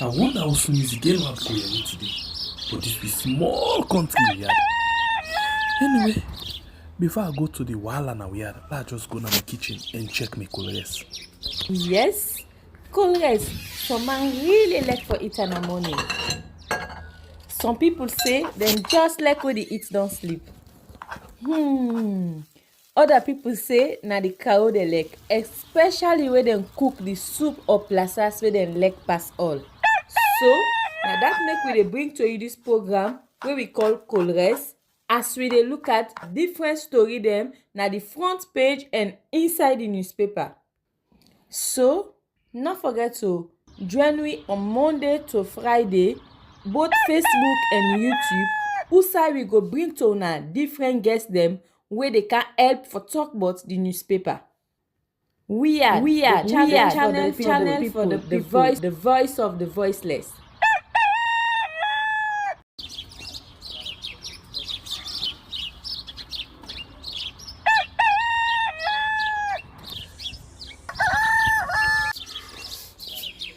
I wonder how soon is the game out for here today. But this be small country we had. Anyway, before I go to the wahala we had, let's just go to my kitchen and check my colors. Yes, colors. Some man really like for eat in the morning. Some people say them just like when they eat don't sleep. Other people say na the cow they like, especially when them cook the soup or plasas where them like pass all. So now that make we dey bring to you this program wey we call colors, as we dey look at different story dem na the front page and inside the newspaper. So no forget to join me on Monday to Friday, both Facebook and YouTube, outside we go bring to una different guests dem wey dey can help for talk about the newspaper. We are channel for the people, the voice of the voiceless.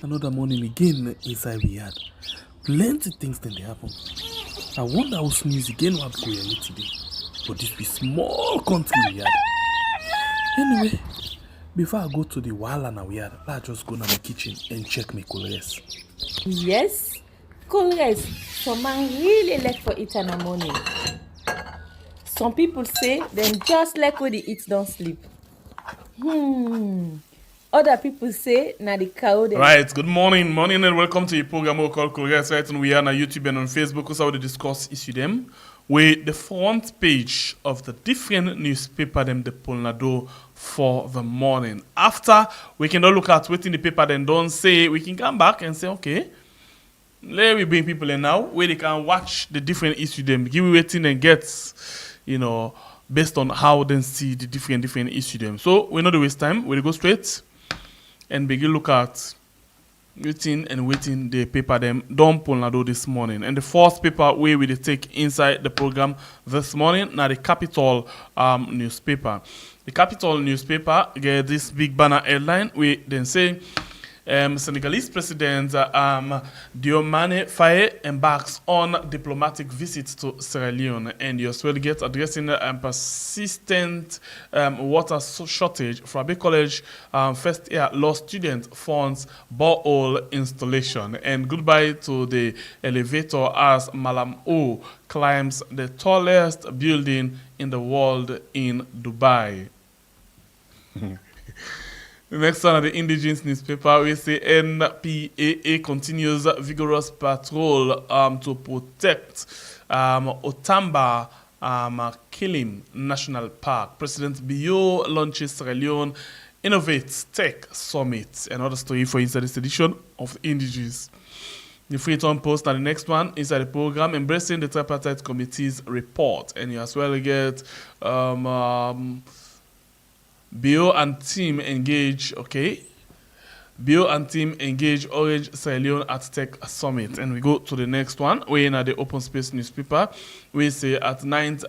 Another morning again inside we had. Plenty things then they happen. I wonder how soon is the game out for here today. But this be small country we had. Anyway, before I go to the wahala we had, let's just go to my kitchen and check my colors. Yes, colors. Some man really like for eat in the morning. Some people say them just like when they eat don't sleep. Other people say na the cow they Right, good morning, and welcome to the program we call Colors. Right, and we are on YouTube and on Facebook. Also, we discuss issue them with the front page of the different newspaper them the Polnado for the morning. After we can all look at waiting the paper, then don't say we can come back and say okay. Let me bring people in now where they can watch the different issue them, give you waiting and get, based on how they see the different issue them. So we not to waste time. We'll go straight and begin look at waiting the paper them don't Polnado this morning. And the first paper where we take inside the program this morning now the Capital newspaper. The Capital newspaper get this big banner headline we then say Senegalese President Diomaye Faye embarks on diplomatic visits to Sierra Leone, and you as well get addressing persistent water shortage for Abbey College first year law student funds borehole installation, and goodbye to the elevator as Malam O climbs the tallest building in the world in Dubai. The next one, the Indigenous newspaper, we say NPAA continues vigorous patrol to protect Otamba Kilim National Park. President Bio launches Sierra Leone Innovates Tech Summit. Another story for inside this edition of Indigenous. The Freetown Post and the next one inside the program, embracing the tripartite committee's report. And you as well get Bio and team engage, Bio and team engage Orange Sierra Leone at Tech Summit. And we go to the next one. We're in the Open Space newspaper. We say at 9th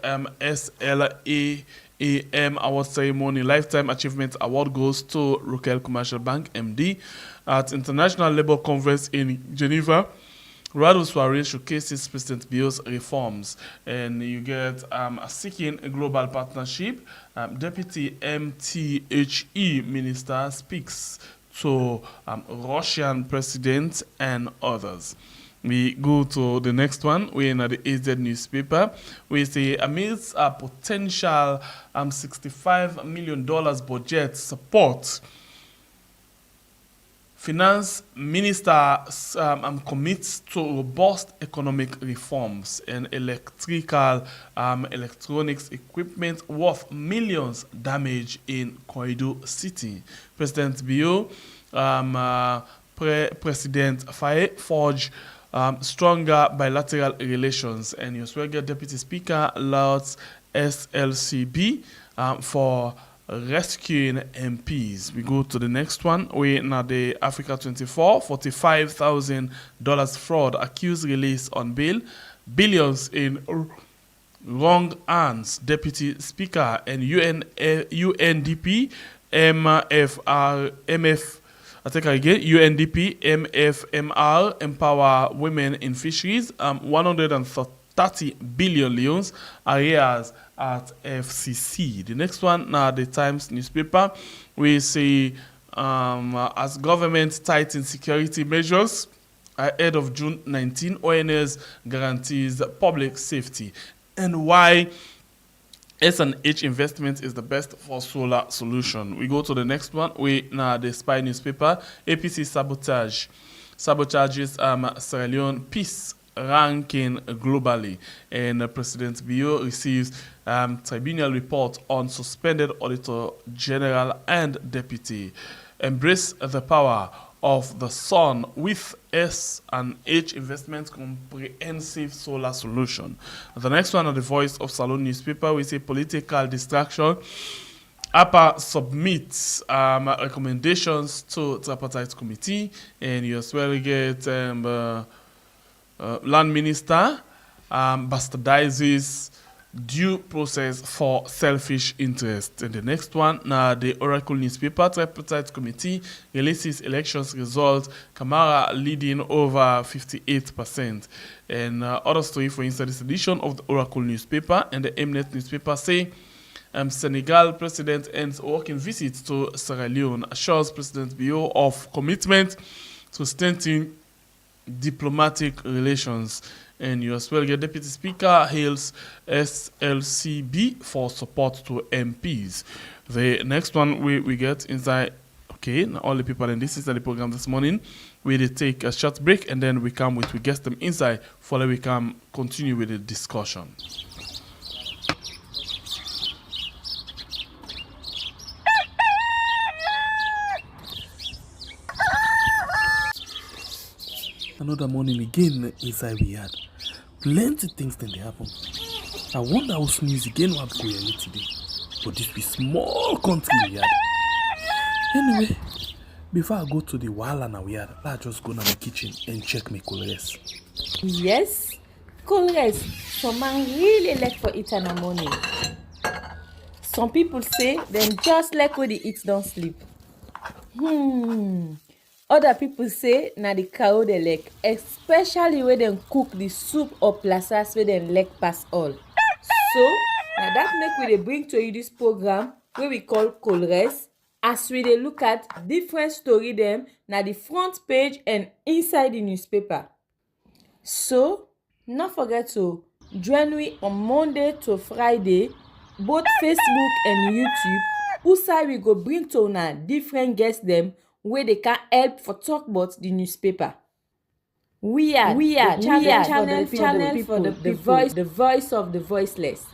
SLAAM Award Ceremony, Lifetime Achievement Award goes to Rokel Commercial Bank, MD. At International Labour Conference in Geneva, Rado Soiree showcases President Bio's reforms, and you get seeking a global partnership. Deputy MTHE Minister speaks to Russian president and others. We go to the next one. We're in the AZ newspaper. We say amidst a potential $65 million budget support, Finance Minister commits to robust economic reforms and electronics equipment worth millions damage in Koidu City. President Bio, President Faye forge stronger bilateral relations, and you also get Deputy Speaker lauds SLCB for rescuing MPs. We go to the next one. We now the Africa 24, $45,000 fraud, accused release on bail, billions in wrong hands. Deputy Speaker and UNDP I take it again. UNDP, MFMR, Empower Women in Fisheries, 130 billion leones, areas at FCC. The next one, now the Times newspaper, we say as government tightens security measures ahead of June 19, ONS guarantees public safety. And why S&H investment is the best for solar solution. We go to the next one. We now the Spy newspaper. APC sabotages Sierra Leone peace ranking globally, and President Bio receives tribunal report on suspended Auditor General and Deputy. Embrace the power of the sun with S&H investment comprehensive solar solution. The next one on the Voice of Salon newspaper, we say political distraction. APA submits recommendations to tripartite committee, and you as well get land minister bastardizes due process for selfish interest. And the next one, the Oracle newspaper, tripartite committee releases elections results, Kamara leading over 58%. And other story for inside this edition of the Oracle newspaper and the Mnet newspaper say Senegal president ends working visit to Sierra Leone, assures President Bio of commitment to strengthening diplomatic relations. And you as well get Deputy Speaker hails SLCB for support to MPs. The next one we get inside, okay, now all the people in this is the program this morning. We take a short break and then we guest them inside for we can continue with the discussion. Another morning again inside we had plenty things then they happen. I wonder how sneeze again what go here today. But this be small country we had. Anyway, before I go to the wahala now we had, let's just go to my kitchen and check my colors. Yes, colors. Some man really like for eat in the morning. Some people say them just like when they eat don't sleep. Other people say na the cow they like, especially when they cook the soup or plasas where they like pass all. So, now that make we dey bring to you this program where we call Colres, as we dey look at different story them na the front page and inside the newspaper. So, not forget to join me on Monday to Friday, both Facebook and YouTube, usai we go bring to una different guests them where they can help for talk about the newspaper. We are channel for the voice of the voiceless.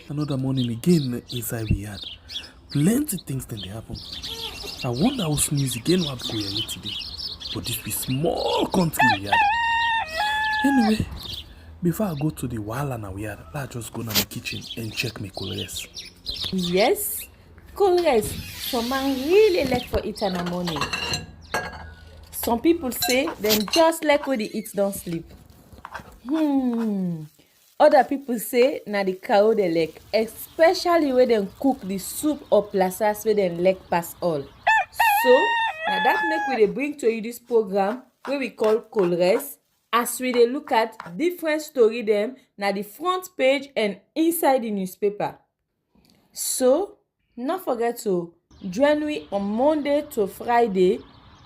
Another morning again inside we had plenty things then they happen. I wonder how sneeze again what go here today. But this be small country we had. Anyway, before I go to the wahala now we had, let's just go to my kitchen and check my colors. Yes, colors. Some man really like for eat in the morning. Some people say them just like when they eat don't sleep. Other people say na the cow they like, especially when they cook the soup or plasas where they like pass all. So, now that make we dey bring to you this program where we call Colres, as we dey look at different story them na the front page and inside the newspaper. So, not forget to join me on Monday to Friday,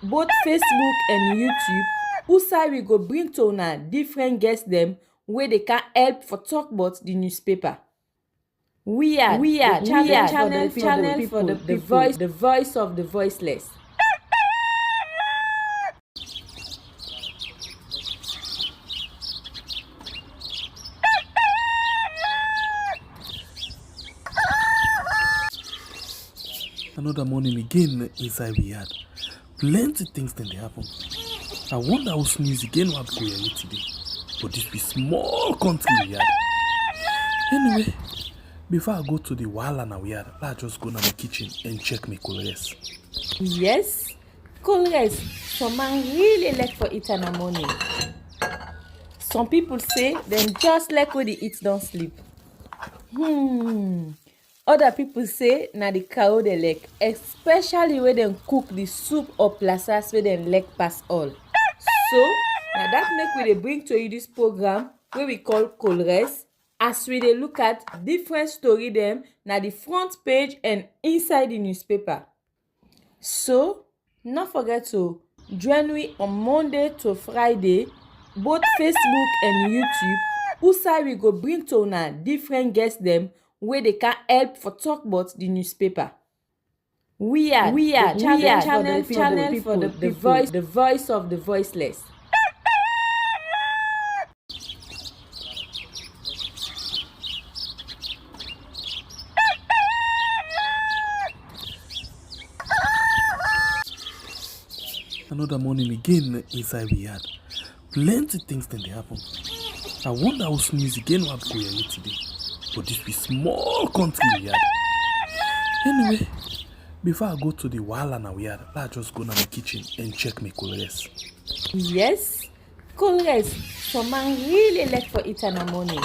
both Facebook and YouTube, usai we go bring to una different guests them where they can help for talk about the newspaper. We are channel for the voice of the voiceless. Another morning again inside we had plenty things then they happen. I wonder how sneeze again what go here today. But this be small country we had. Anyway, before I go to the wahala now we had, let's just go to my kitchen and check my colors. Yes, colors. some man really like for eat in the morning. Some people say them just like when they eat don't sleep. Other people say na the cow they like, especially when them cook the soup or plasas where them like pass all. So now that make we dey bring to you this program wey we call Colres, as we dey look at different story them na the front page and inside the newspaper. So not forget to join me on Monday to Friday, both Facebook and YouTube, usai we go bring to una different guests them where they can help for talk about the newspaper. We are the channel for the people, the voice of the voiceless. Another morning again inside we had plenty things then they happen. I wonder how sneeze again what go here today. But this be small country we had. Anyway, before I go to the wahala now we had, I just go to my kitchen and check my colors. Yes, colors. Some man really like for eat in the morning.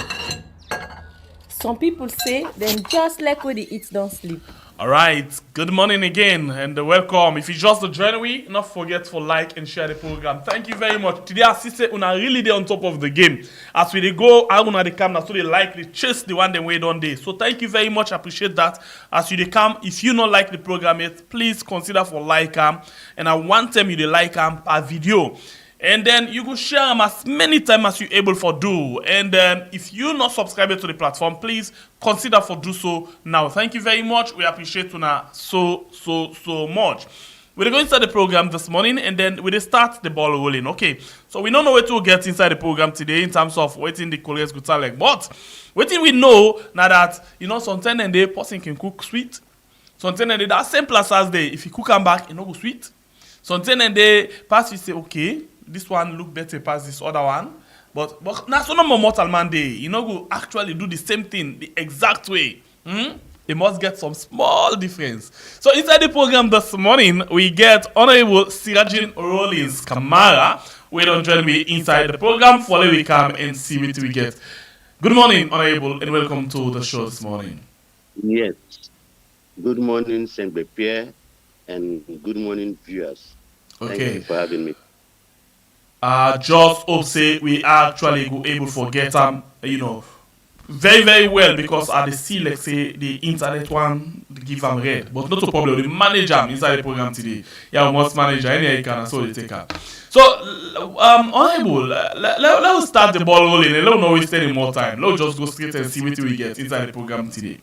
Some people say them just like when they eat don't sleep. All right, good morning again and welcome. If you just join me, don't forget to like and share the program. Thank you very much. Today, I see say una really dey on top of the game. As we dey go out on the camera, so they like they chase the one they wait on day. So thank you very much. I appreciate that. As you dey come, if you not like the program yet, please consider for like and I want them you dey like per video. And then you go share them as many times as you're able for do. And if you're not subscribed to the platform, please consider for do so now. Thank you very much. We appreciate you now so much. We're going to start the program this morning and then we'll start the ball rolling. Okay, so we don't know what to get inside the program today in terms of waiting the colleagues good sound like. But what we know now that, sometimes and the person can cook sweet. Sometimes and that same plus as they, if you cook them back, you know go sweet. Sometimes and they pass you say, okay, this one look better past this other one, but that's not more mortal man day. You know, go actually do the same thing the exact way. They must get some small difference. So inside the program this morning, we get Honorable Sirajin Rollins Kamara. We don't join me inside the program. Follow we come and see what we get. Good morning, Honorable, and welcome to the show this morning. Yes. Good morning, Saint Pierre, and good morning, viewers. Okay. Thank you for having me. Just hope say we actually go able to get very, very well because at the see, let's say, the internet one give them red. But not a problem. We manage them inside the program today. Yeah, we must manage any can so they take her. So, Honorable, let us start the ball rolling and let's not waste any more time. Let's just go straight and see what we get inside the program today.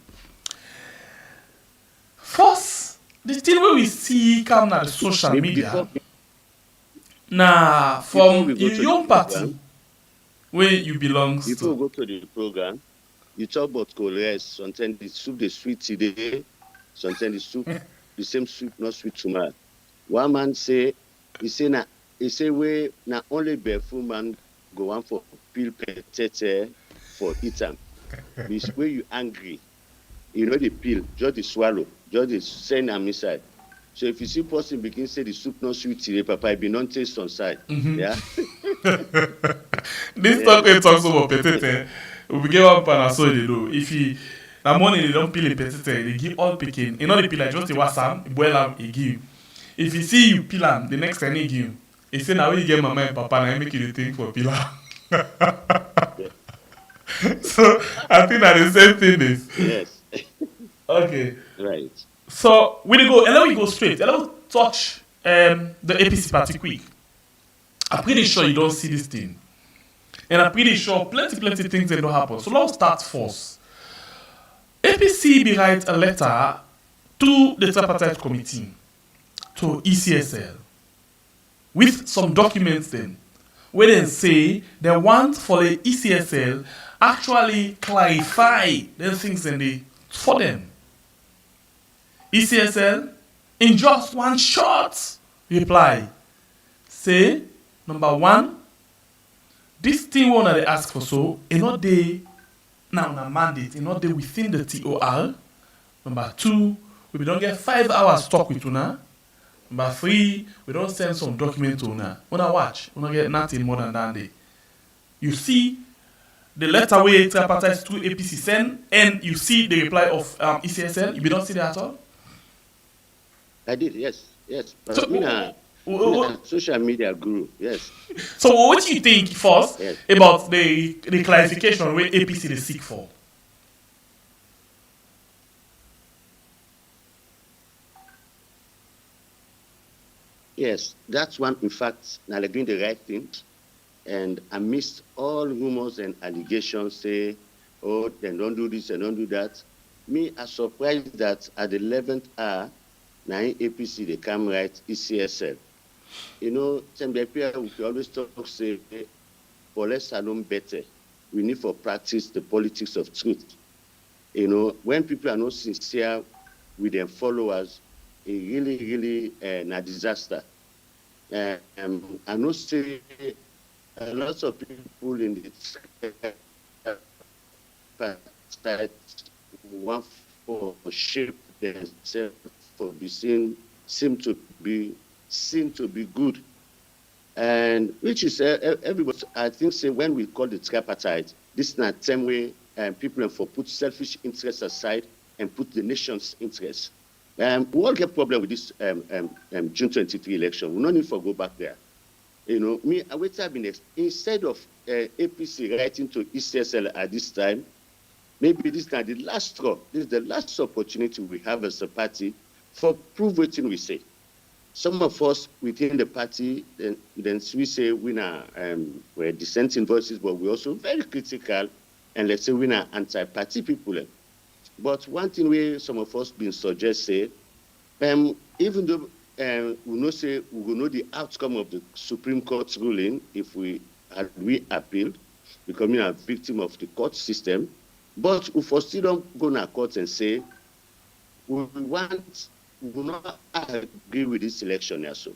First, the thing where we see come on the social media. Nah, from your young party where you belong to. Before we go to the program, you talk about colors. Sometimes the soup the sweet today, sometimes the soup the same soup not sweet tomorrow. One man say we we na only barefoot man go on for peel potato for eat them. This way you angry, you know the peel, just the swallow, just the send them inside. So if you see person begin say the soup not sweet today, Papa, it be non taste on side. Yeah. This talk we talk about potato. We give up and so they do. If he that morning they don't peel the potato, they give all picking. You know they peel like just the wasam, boil them, he give. If you see you peel them, the next time he give. He say now you get mama and papa, and I make you the thing for peel them. So I think that the same thing is. Yes. Okay. Right. So we go, and then we go straight. And then we touch the APC party quick. I'm pretty sure you don't see this thing. And I'm pretty sure plenty things that don't happen. So let's start first. APC be write a letter to the tripartite committee, to ECSL, with some documents then, where they say they want for the ECSL actually clarify the things and they for them. ECSL, in just one short reply, say, number one, this thing one that they ask for so, not they now a mandate, not they within the TOR. Number two, we don't get 5 hours talk with una. But free, we don't send some document to una. Una watch, una get nothing more than that day. You see the letter where tripartite to APC send, and you see the reply of ECSL. You don't see that at all. I did, yes. But So, social media guru, yes. So what do you think first Yes. about the clarification where APC they seek for? Yes, that's one, in fact, now they're doing the right thing. And amidst all rumors and allegations say, oh, they don't do this and don't do that. Me, I'm surprised that at the 11th hour, now in APC, they come right ECSL. You know, we always talk, say, for less salon better. We need for practice the politics of truth. You know, when people are not sincere with their followers, it really a disaster. I know say lots of people in the side want for shape themselves for be seen seem to be good, and which is everybody. I think say when we call it tripartite, this is not the same way people for put selfish interests aside and put the nation's interests. We all get problem with this June 23 election. We no need for go back there. You know, me, I wait have been instead of APC writing to ECSL at this time, maybe this is not the last straw. This is the last opportunity we have as a party for prove what we say. Some of us within the party, then we say we're dissenting voices, but we're also very critical, and let's say we're anti-party people. But one thing we some of us been suggest say, even though we will know the outcome of the Supreme Court's ruling if we appealed, becoming a victim of the court system, but if we still don't go to court and say we will not agree with this election also.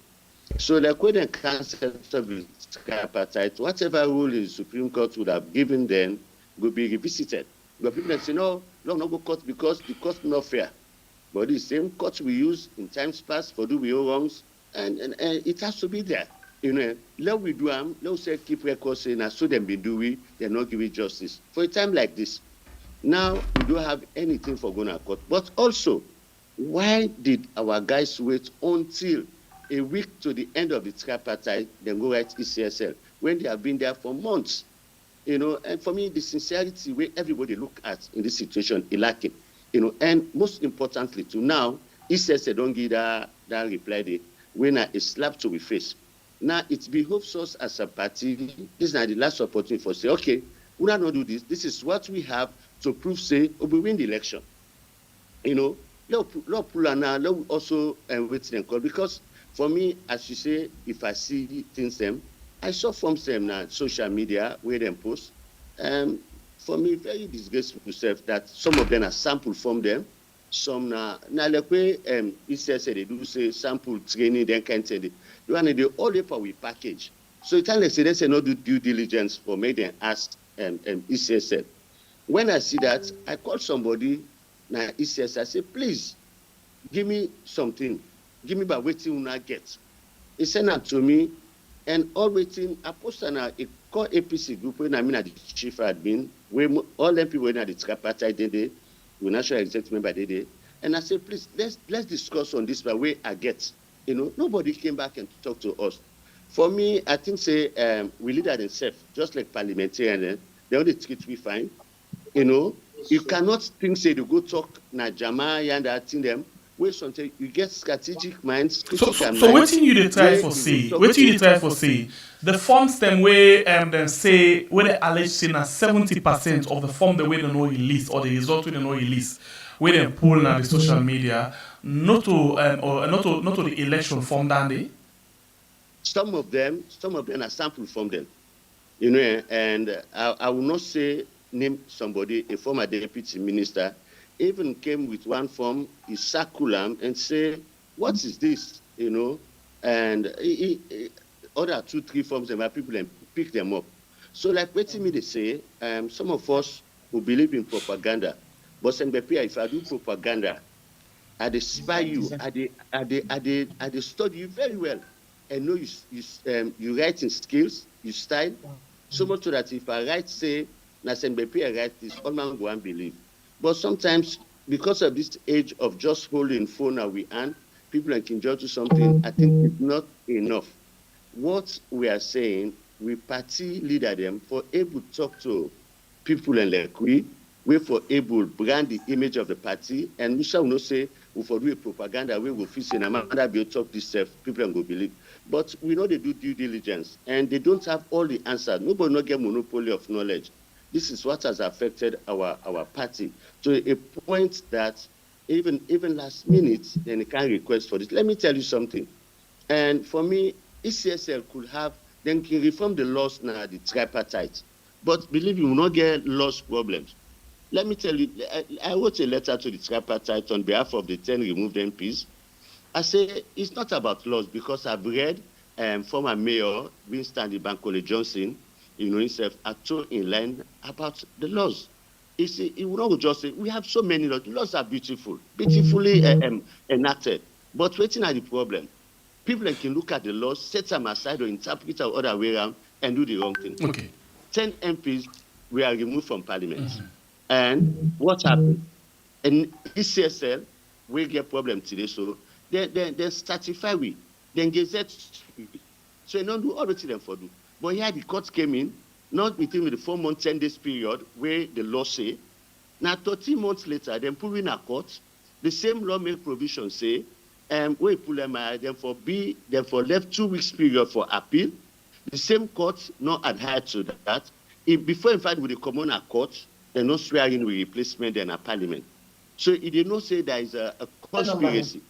So like when the cancel service tripartite, whatever rule the Supreme Court would have given then will be revisited. But people say, no, not go court because the court not fair. But the same court we use in times past for do we wrongs, and it has to be there. You know, let we do let say keep records saying so them be doing, they're not giving justice. For a time like this, now we don't have anything for going to court. But also, why did our guys wait until a week to the end of the tripartite, then go write ECSL, when they have been there for months? You know, and for me, the sincerity where everybody look at in this situation is lacking. You know, and most importantly, to now, ECSL don't give that reply day when a slap to be face. Now, it behoves us as a party, this is not the last opportunity for say, okay, we not do this. This is what we have to prove, say, we win the election. You know, let also wait and call. Because for me, as you say, if I see things them, I saw from them now social media where them post. For me, very disgraceful self that some of them are sample from them. Some now like way ECSL they do say sample training, then can't say you want to all the for we package. So it's like they say no do due diligence for me then ask ECSL. When I see that, I call somebody now ECSL, I say, please give me something. Give me by waiting when I get. He sent that to me, and all waiting, I posted a call APC group when I mean at the chief admin, where all them people in the tripartite they the national executive member they and I said, please let's discuss on this by way I get. You know, nobody came back and talked to us. For me, I think say we lead at themselves, just like parliamentarian, they only treat we fine. You know, you cannot think say to go talk na Jama and that thing them. Wait something you get strategic minds. So waiting you dey try for say, waiting you dey try for say, the forms them where then say where they allege say na 70% of the form the way they know release or the result we they know release, where they pull na the social media, not to or not to the election form down there. Some of them are sample from them. You know, and I will not say name somebody, a former deputy minister, even came with one form, he circular and say, what is this? You know, and other 2-3 forms and my people and pick them up. So like waiting me they say, some of us who believe in propaganda, but if I do propaganda, I dey spy you, I dey study you very well, and know you writing skills, you style, so much so that if I write say na Sembepe I write this, all man go and believe. But sometimes because of this age of just holding phone that we hand, people can judge you something. I think it's not enough. What we are saying, we party leader them for able to talk to people and like we for able brand the image of the party, and we shall not say we for do a propaganda we will feel say no matter be talk this stuff, people will believe. But we know they do due diligence and they don't have all the answers. Nobody not get monopoly of knowledge. This is what has affected our party to a point that even last minute then they can request for this. Let me tell you something. And for me, ECSL could have, then can reform the laws now, the tripartite. But believe me, we will not get laws problems. Let me tell you, I wrote a letter to the tripartite on behalf of the 10 removed MPs. I say it's not about laws because I've read former Mayor Winston Bankole Johnson, himself, are so in line about the laws. You see, it will not just say, we have so many laws. The laws are beautiful, beautifully enacted. But waiting at the problem. People can look at the laws, set them aside or interpret it the other way around and do the wrong thing. Okay. 10 MPs were removed from parliament. And what happened? And ECSL will get problem today. So they certify we. Then gazette. So you don't do all the things for do. But here the court came in, not within the 4 month, 10 days period where the law say. Now 13 months later, then put in a court. The same law make provision say, we pull them then for left 2 weeks period for appeal. The same court not adhere to that. Before in fact with the common court, they're not swearing with replacement in a parliament. So it did not say there is a conspiracy.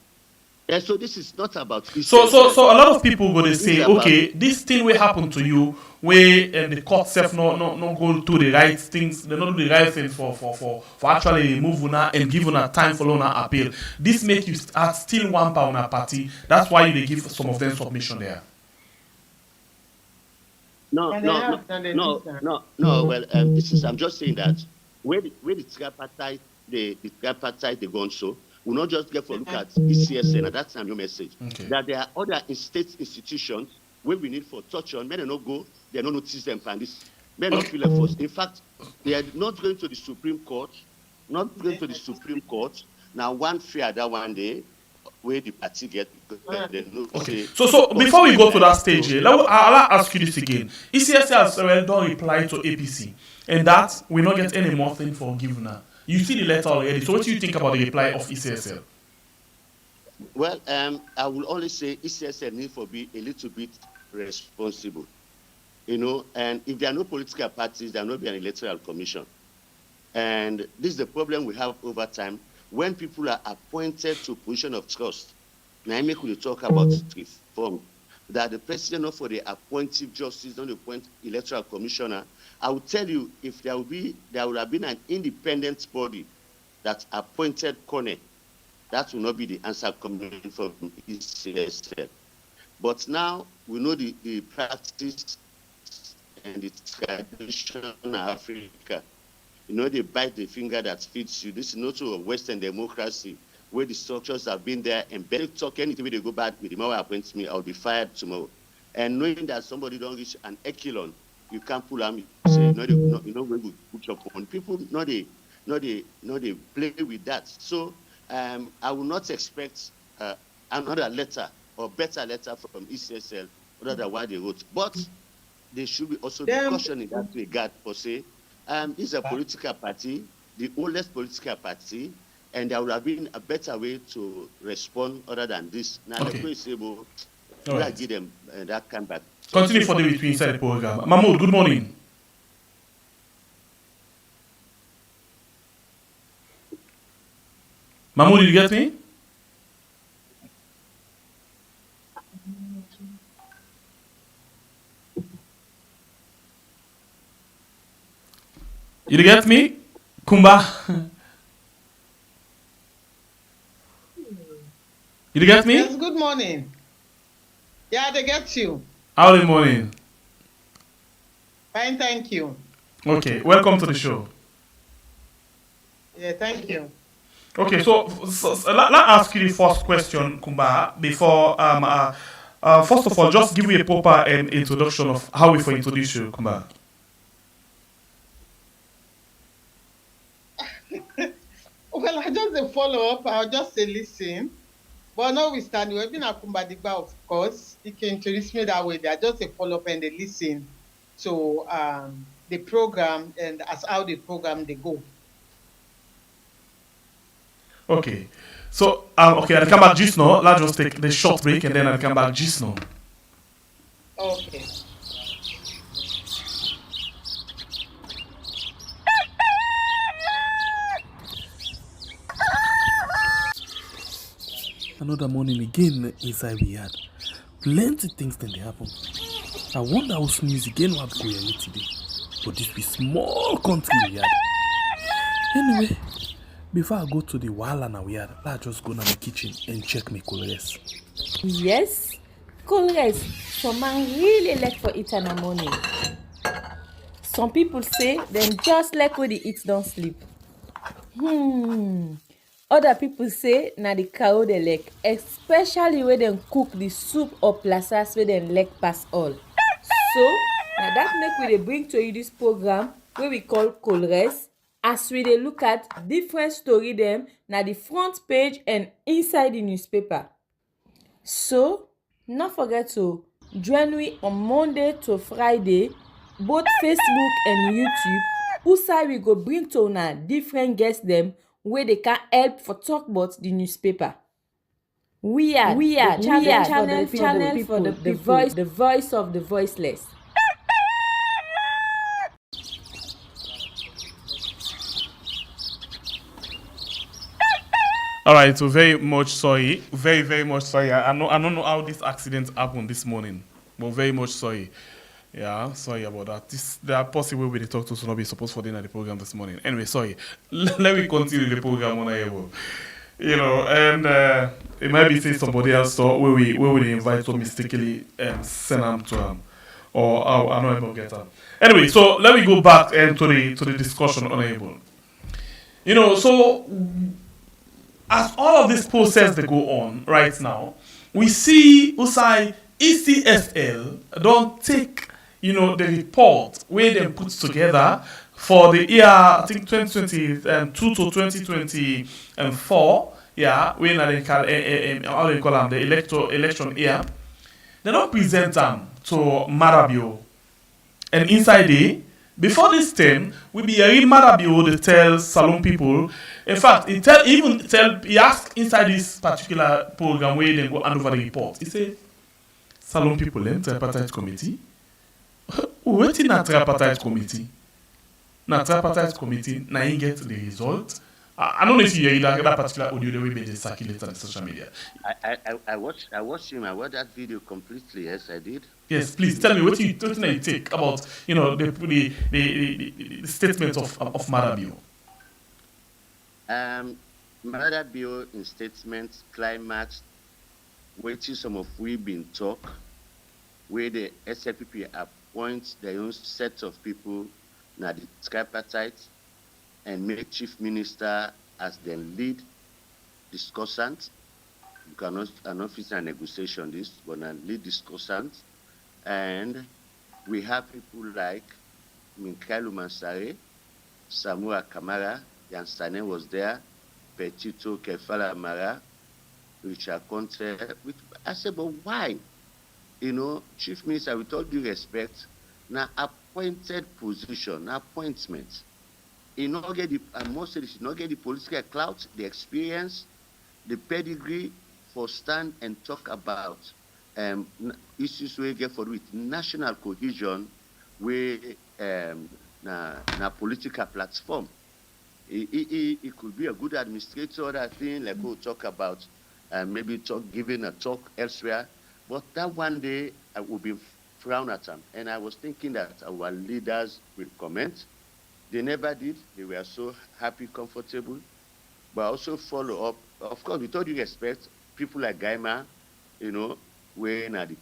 And so this is not about so a lot of people go to say, okay, this thing will happen to you where the court self no go to the right things, they not do the right things for actually remove una and give una time for una appeal. This make you still one power on a party. That's why they give some of them submission there. No. Well, this is. I'm just saying that where the tripartite the tripartite they gone so. Will not just get for look at ECSN, and that's your message. Okay. That there are other state institutions where we need for touch on. Men are not go, they are not notice them and this. Men not feel force. In fact, they are not going to the Supreme Court. Not going to the Supreme Court. Now one fear that one day where the party get. Okay. So before we go to that stage, I'll ask you this again. ECSL don't reply to APC, and that we not get any more thing for Givna. You see the letter already. So what do you think about the reply of ECSL? Well, I will only say ECSL need to be a little bit responsible. And if there are no political parties, there will not be an electoral commission. And this is the problem we have over time. When people are appointed to a position of trust, now I make we talk about reform, that the president for the appointive justice, don't appoint electoral commissioner. I will tell you, if there would have been an independent body that appointed Kone, that will not be the answer coming from ECSL. But now we know the practice and the tradition in Africa. They bite the finger that feeds you. This is not a Western democracy where the structures have been there and barely talk anything they go back with the more appoints me, I'll be fired tomorrow. And knowing that somebody don't reach an echelon, you can't pull them. You say, when we put your phone. People they play with that. So I will not expect another letter or better letter from ECSL other than what they wrote. But they should be also be cautioned in that regard for say, this is a political party, the oldest political party, and there would have been a better way to respond other than this. Now, the place able to give them that comeback. Continue for the between inside the program. Mahmoud, good morning. Mahmoud, you get me? You get me? Kumba? You get me? Yes, good morning. Yeah, they get you. How good morning? Fine, thank you. Okay, welcome to the show. Yeah, thank you. Okay, so let ask you the first question, Kumba, before first of all, just give me a proper introduction of how we for introduce you, Kumba. Well, I just a follow up. I'll just say listen. But notwithstanding, we've been at Kumbadigba, of course. You can introduce me that way. They are just a follow up and they listen to the program and as how the program they go. Okay. So okay, I'll come back just now. Let's just take the short break and then I'll come back just now. Okay. Another morning again inside we had. Plenty things then they happen. I wonder how news again what go here today. But this be small country we had. Anyway, before I go to the wala now we had, let's just go to my kitchen and check my colors. Yes, colors. Some man really like for eat in the morning. Some people say them just like when they eat don't sleep. Other people say na the cow they like, especially when they cook the soup or plasas where they like pass all. So now that make we dey bring to you this program wey we call Colres, as we dey look at different story dem na the front page and inside the newspaper. So no forget to join we on Monday to Friday, both Facebook and YouTube, usai we go bring to una different guests dem wey dey can help for talk about the newspaper. We are channel for the people, the voice of the voiceless. All right, so very much sorry, very much sorry. I don't know how this accident happened this morning, but very much sorry. Yeah, sorry about that. There are possible way they talk to us not be supposed for dinner the program this morning. Anyway, sorry. Let me continue the program on able. You know, and it might be say somebody else thought where we invite to mistakenly send them to them, or I don't even get them. Anyway, so let me go back to the discussion on able. You know, so as all of this process that go on right now, we see Usai ECSL don't take the report where they put together for the year I think 2022 to 2024. Yeah, when they call how they call them the election year. They don't present them to Marabio, and inside it. Before this time, we be hearing Marabio to tell Salon people. In fact, he asked inside this particular program where they go hand over the report. He said, Salon people, tripartite committee. What in a tripartite committee? Na tripartite committee, na you get the result. I don't know if you hear that particular audio that we made circulate on the social media. I watched him. I watched that video completely. Yes, I did. Yes, please tell me what you take about the statement of Marabio. Marabio in statement climax, waiting some of we been talk, where the SLPP appoint their own set of people, now the tripartite, and make chief minister as the lead discussant. You cannot an officer negotiation this, but a lead discussant. And we have people like Minkailu Mansare, Samura Kamara, Jan Sane was there, Petito Kefala Mara, Richard Conte. I said, but why? Chief Minister, with all due respect, now appointed position, appointment. He not get the, I must say, he not get the political clout, the experience, the pedigree for stand and talk about issues we get for with national cohesion, where na political platform. He could be a good administrator, that thing, like we'll talk about, maybe giving a talk elsewhere. But that one day I will be frowned at him. And I was thinking that our leaders will comment. They never did. They were so happy, comfortable. But also follow up. Of course, with all due respect, people like Gaima, wearing at the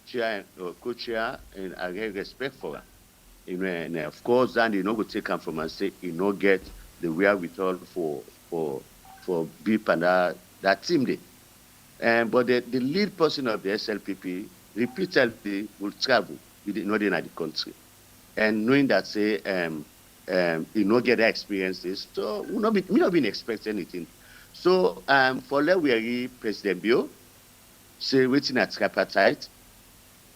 chair or co-chair, and I get respect for her. And of course, then they not go take him from and say, get the wherewithal for for BIP and that team there. But the lead person of the SLPP repeatedly will travel with the northern of the country. And knowing that, say, you not get that experiences, so we not been expect anything. So for Leweri, President Bio, say waiting at tripartite,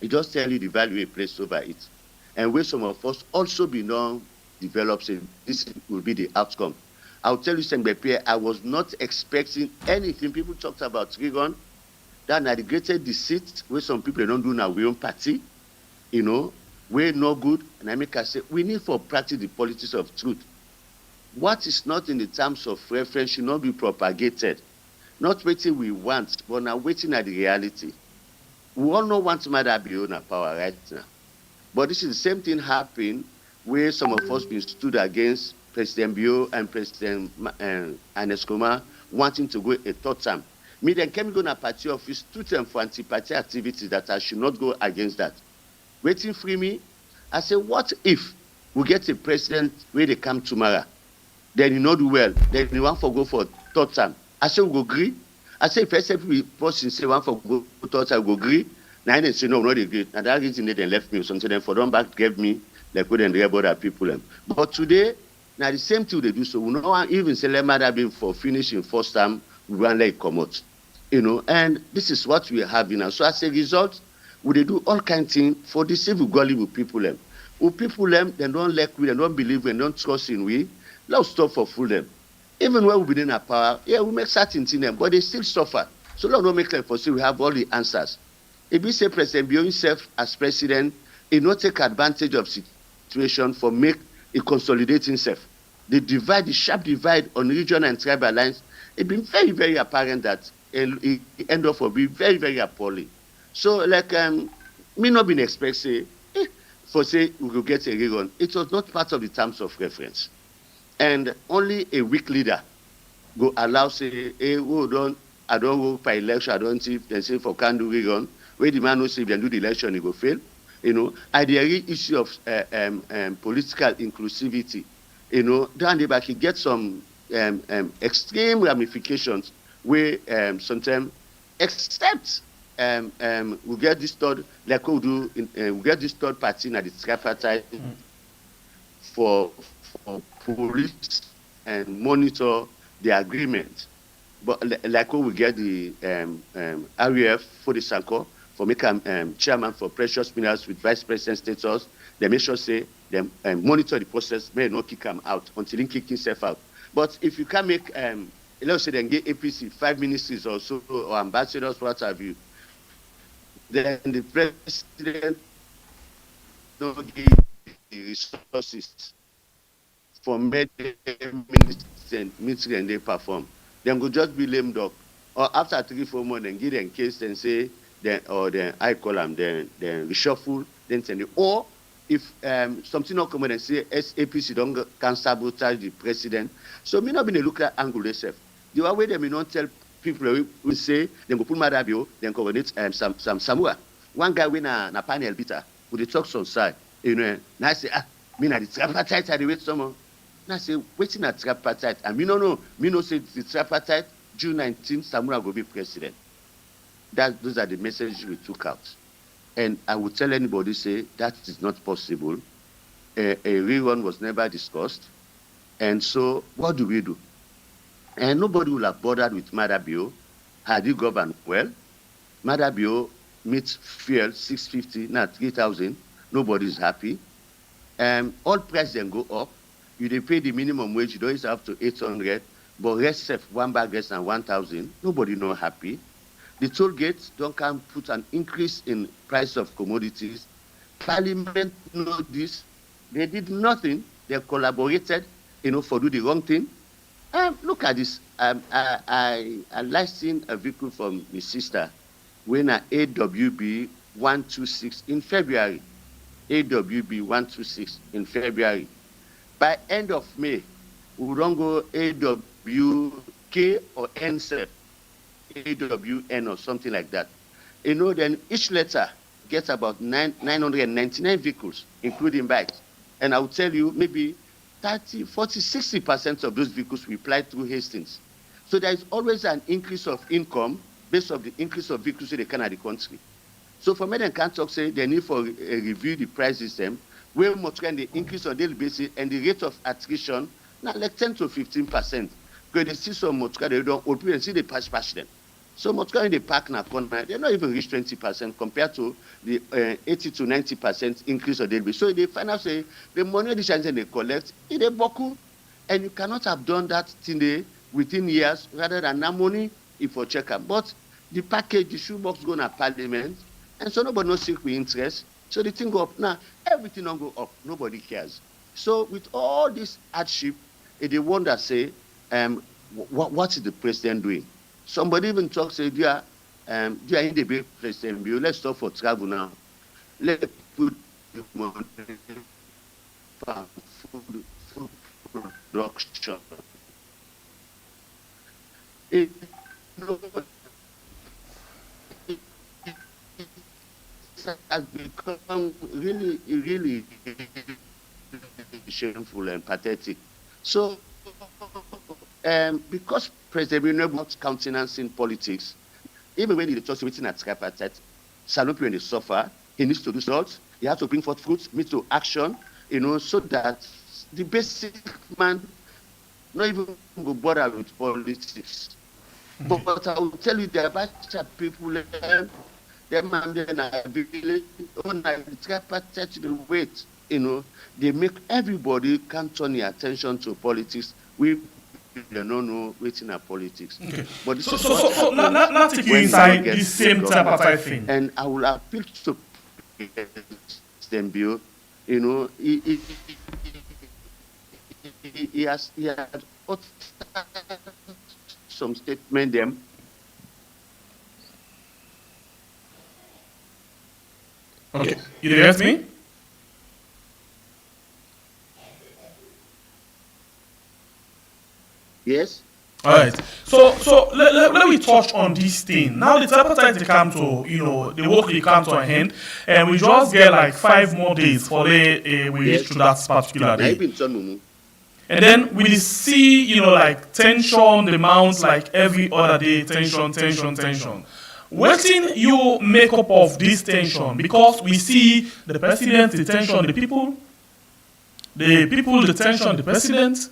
he just tell you the value he placed over it. And where some of us also be now developed, say this will be the outcome. I'll tell you something, Pierre, I was not expecting anything. People talked about Rigon, that are the greatest deceit where some people don't do now, we own party, you know, we're no good. And I make us say, we need for practice the politics of truth. What is not in the terms of reference should not be propagated. Not waiting we want, but now waiting at the reality. We all know want Mother Adebayor power right now. But this is the same thing happening where some of us been stood against President Bio and President Aneskoma wanting to go a third term. Me then came go to party office to them for anti-party activities that I should not go against that. Waiting for me, I say, what if we get a president where they come tomorrow? Then you know do well. Then you want to go for third term. I say we go agree. I say if every person say one for go third term, we go agree. Now I didn't say no, not agree. And that reason they left me. Something then for them back gave me like we didn't hear about other people. But today, now the same thing they do. So we don't even say let matter be for finishing first time, we want let it come out. You know, and this is what we are having now. So as a result, we they do all kinds of things for the civil gullible people. Who people they don't like we, they don't believe we, they don't trust in we. Let's stop for fool them. Even when we within our power, yeah, we make certain things, but they still suffer. So let's not make them for see we have all the answers. If we say President Bio himself as president, he not take advantage of situation for make it consolidate himself. The sharp divide on regional and tribal lines, it's been very, very apparent that it end up for being very, very appalling. So like me not been expecting for say we will get a recon. It was not part of the terms of reference. And only a weak leader go allow say, hey, I don't work by election, I don't see they say for can do recon. Where the man knows if they do the election, he go fail. You know, and the issue of political inclusivity, you know, down the back he gets some extreme ramifications where sometimes except we get this third like we do we get this third party at the tripartite for police and monitor the agreement. But like we get the RUF for the Sanko for make chairman for precious minerals with vice president status, they make sure say they monitor the process, may not kick him out until he kick himself out. But if you can make let's say then get APC 5 ministries or so or ambassadors, what have you, then the president don't give the resources for ministry and they perform. Then go just be lame dog. Or after 3-4 months, then give them case and say then or then I call them, then reshuffle, then send it. Or if something not come and say APC can sabotage the president. So me not be look at angle themselves. The way they may not tell people who say then go put Madabio, then coordinate some Samua. One guy win a panel bitter with the talks on side. You know, now I say me na the tripartite I dey wait someone. Now I say waiting at tripartite and me no say the tripartite June 19 Samura will be president. Those are the messages we took out. And I would tell anybody say that is not possible. A rerun was never discussed. And so what do we do? And nobody will have bothered with Madabio had he governed well. Madabio meets fuel 650, now 3,000. Nobody is happy. All prices then go up. You they pay the minimum wage, you don't have to 800, but rest one bag less than 1,000. Nobody not happy. The toll gates don't come put an increase in price of commodities. Parliament know this. They did nothing. They collaborated, for do the wrong thing. Look at this. I licensed a vehicle from my sister when an AWB 126 in February. AWB 126 in February. By end of May, we don't go AWK or NSEF, AWN or something like that. Then each letter gets about 999 vehicles, including bikes. And I will tell you, maybe 30, 40, 60% of those vehicles we applied through Hastings. So there is always an increase of income based on the increase of vehicles in the Canada country. So for me, they can't talk, say they need for review the price system, where much can they increase on daily basis and the rate of attrition, now like 10 to 15%. Because they see some much they don't old people and see they patch them. So much in the park now, they not even reach 20% compared to the 80 to 90% increase on daily basis. So they find out say the money they collect, it a boku, and you cannot have done that thing within years rather than now money if for check up. But the package, the shoebox go to parliament, and so nobody knows seek with interest. So the thing go up. Now, everything don't go up. Nobody cares. So with all this hardship, they wonder, say, what is the president doing? Somebody even talks, say, they are in the big president bill. Let's stop for travel now. Let's put the money for food production. It has become really shameful and pathetic. So, because President Bill not countenancing politics, even when he talks within a tripartite, Salopio and the suffer, he needs to do results. He has to bring forth fruits, meet to action, so that the basic man not even go bother with politics. But I will tell you, there are bunch of people, them and then I really tripartite the weight, they make everybody can turn their attention to politics. We don't know waiting at politics. Okay. But so not take you inside the same tripartite thing. And I will appeal to President Bill, he has some statement them. Okay, you hear me? Yes. All right. So let me touch on this thing. Now the tripartite they come to, the work they come to an end, and we just get like 5 more days for we reach to that particular day. And then we see, like tension, the mounts like every other day, tension. Waiting you make up of this tension, because we see the president, the tension, the people, the tension, the president.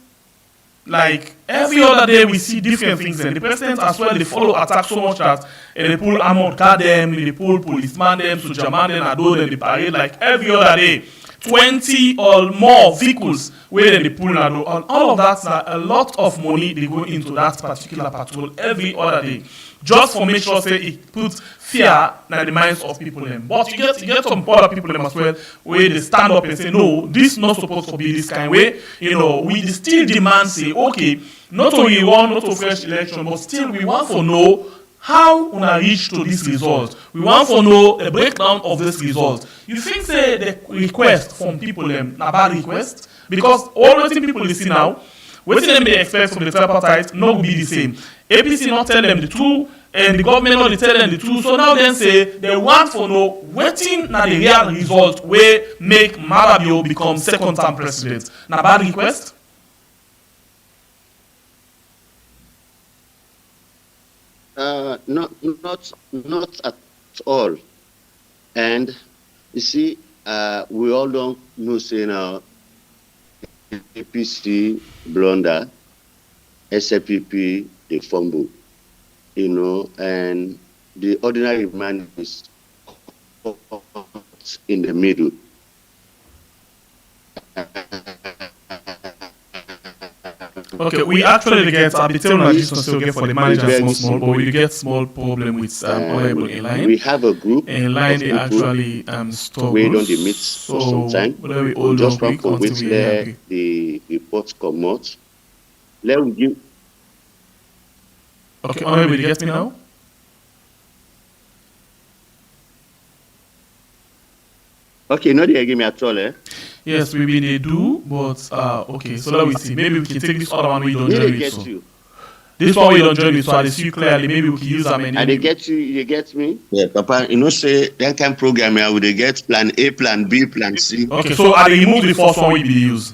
Like every other day we see different things, and the president as well, they follow attack so much that they pull armored car them, they pull policeman them, soldier man them, and they parade like every other day. 20 or more vehicles where they pull and all of that, a lot of money they go into that particular patrol every other day, just for make sure say it puts fear in the minds of people them. But you get some other people them as well where they stand up and say no, this not supposed to be this kind way. We still demand say okay, not only want not to fresh election, but still we want to know how una reach to this result. We want to know a breakdown of this result. You think say the request from people them na bad request? Because all wetin people dey see now, wetin them dey expect from the tripartite no go be the same. APC not tell them the truth, and the government not dey tell them the truth. So now dem say they want to know wetin na the real result wey make Adebayor become second-term president. Na bad request? Not at all. And you see, we all don't know say now APC blunder, SLPP they fumble, and the ordinary man is in the middle. Okay, we actually get, I'll be telling you still get for the manager small, but we get small problem with Honorable Inline. We have a group. Inline they actually struggles. We don't meet for some time. We just want to wait there the reports come out. Let me give. Okay, Honorable, you get me now? Okay, no, they give me at all, eh? Yes, maybe they do, but okay, so let me see. Maybe we can take this other one we don't join with. So. This one we don't join with, so I see you clearly. Maybe we can use them. And they get you, you get me? Yeah, Papa, say that kind of program here, would they get plan A, plan B, plan C? Okay, so I remove the first one we be use.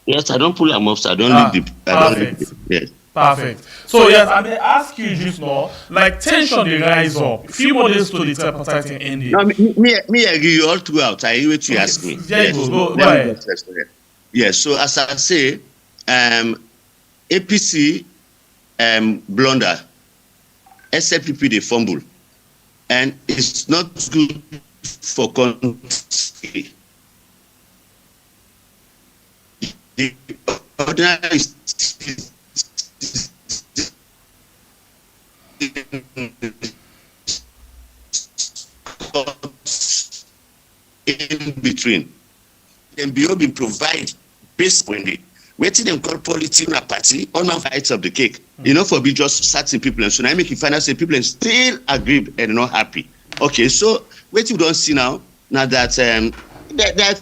Yes, I don't pull them off, so I don't leave the. I don't leave the, yes. Perfect. So yes, I may ask you just now, like tension they rise up. Few more days to the tripartite ending. No, me agree you all throughout. I hear what you ask me. Yeah, Yes. go Let me ahead. just explain. Yes. So as I say, APC blunder, SLPP they fumble, and it's not good for country. The ordinary in between. Then be provide base when they waiting them call politics a party on one sides of the cake. You know, for be just certain people, and so I make you find out say people still agree and not happy. Okay, so what you don't see now that that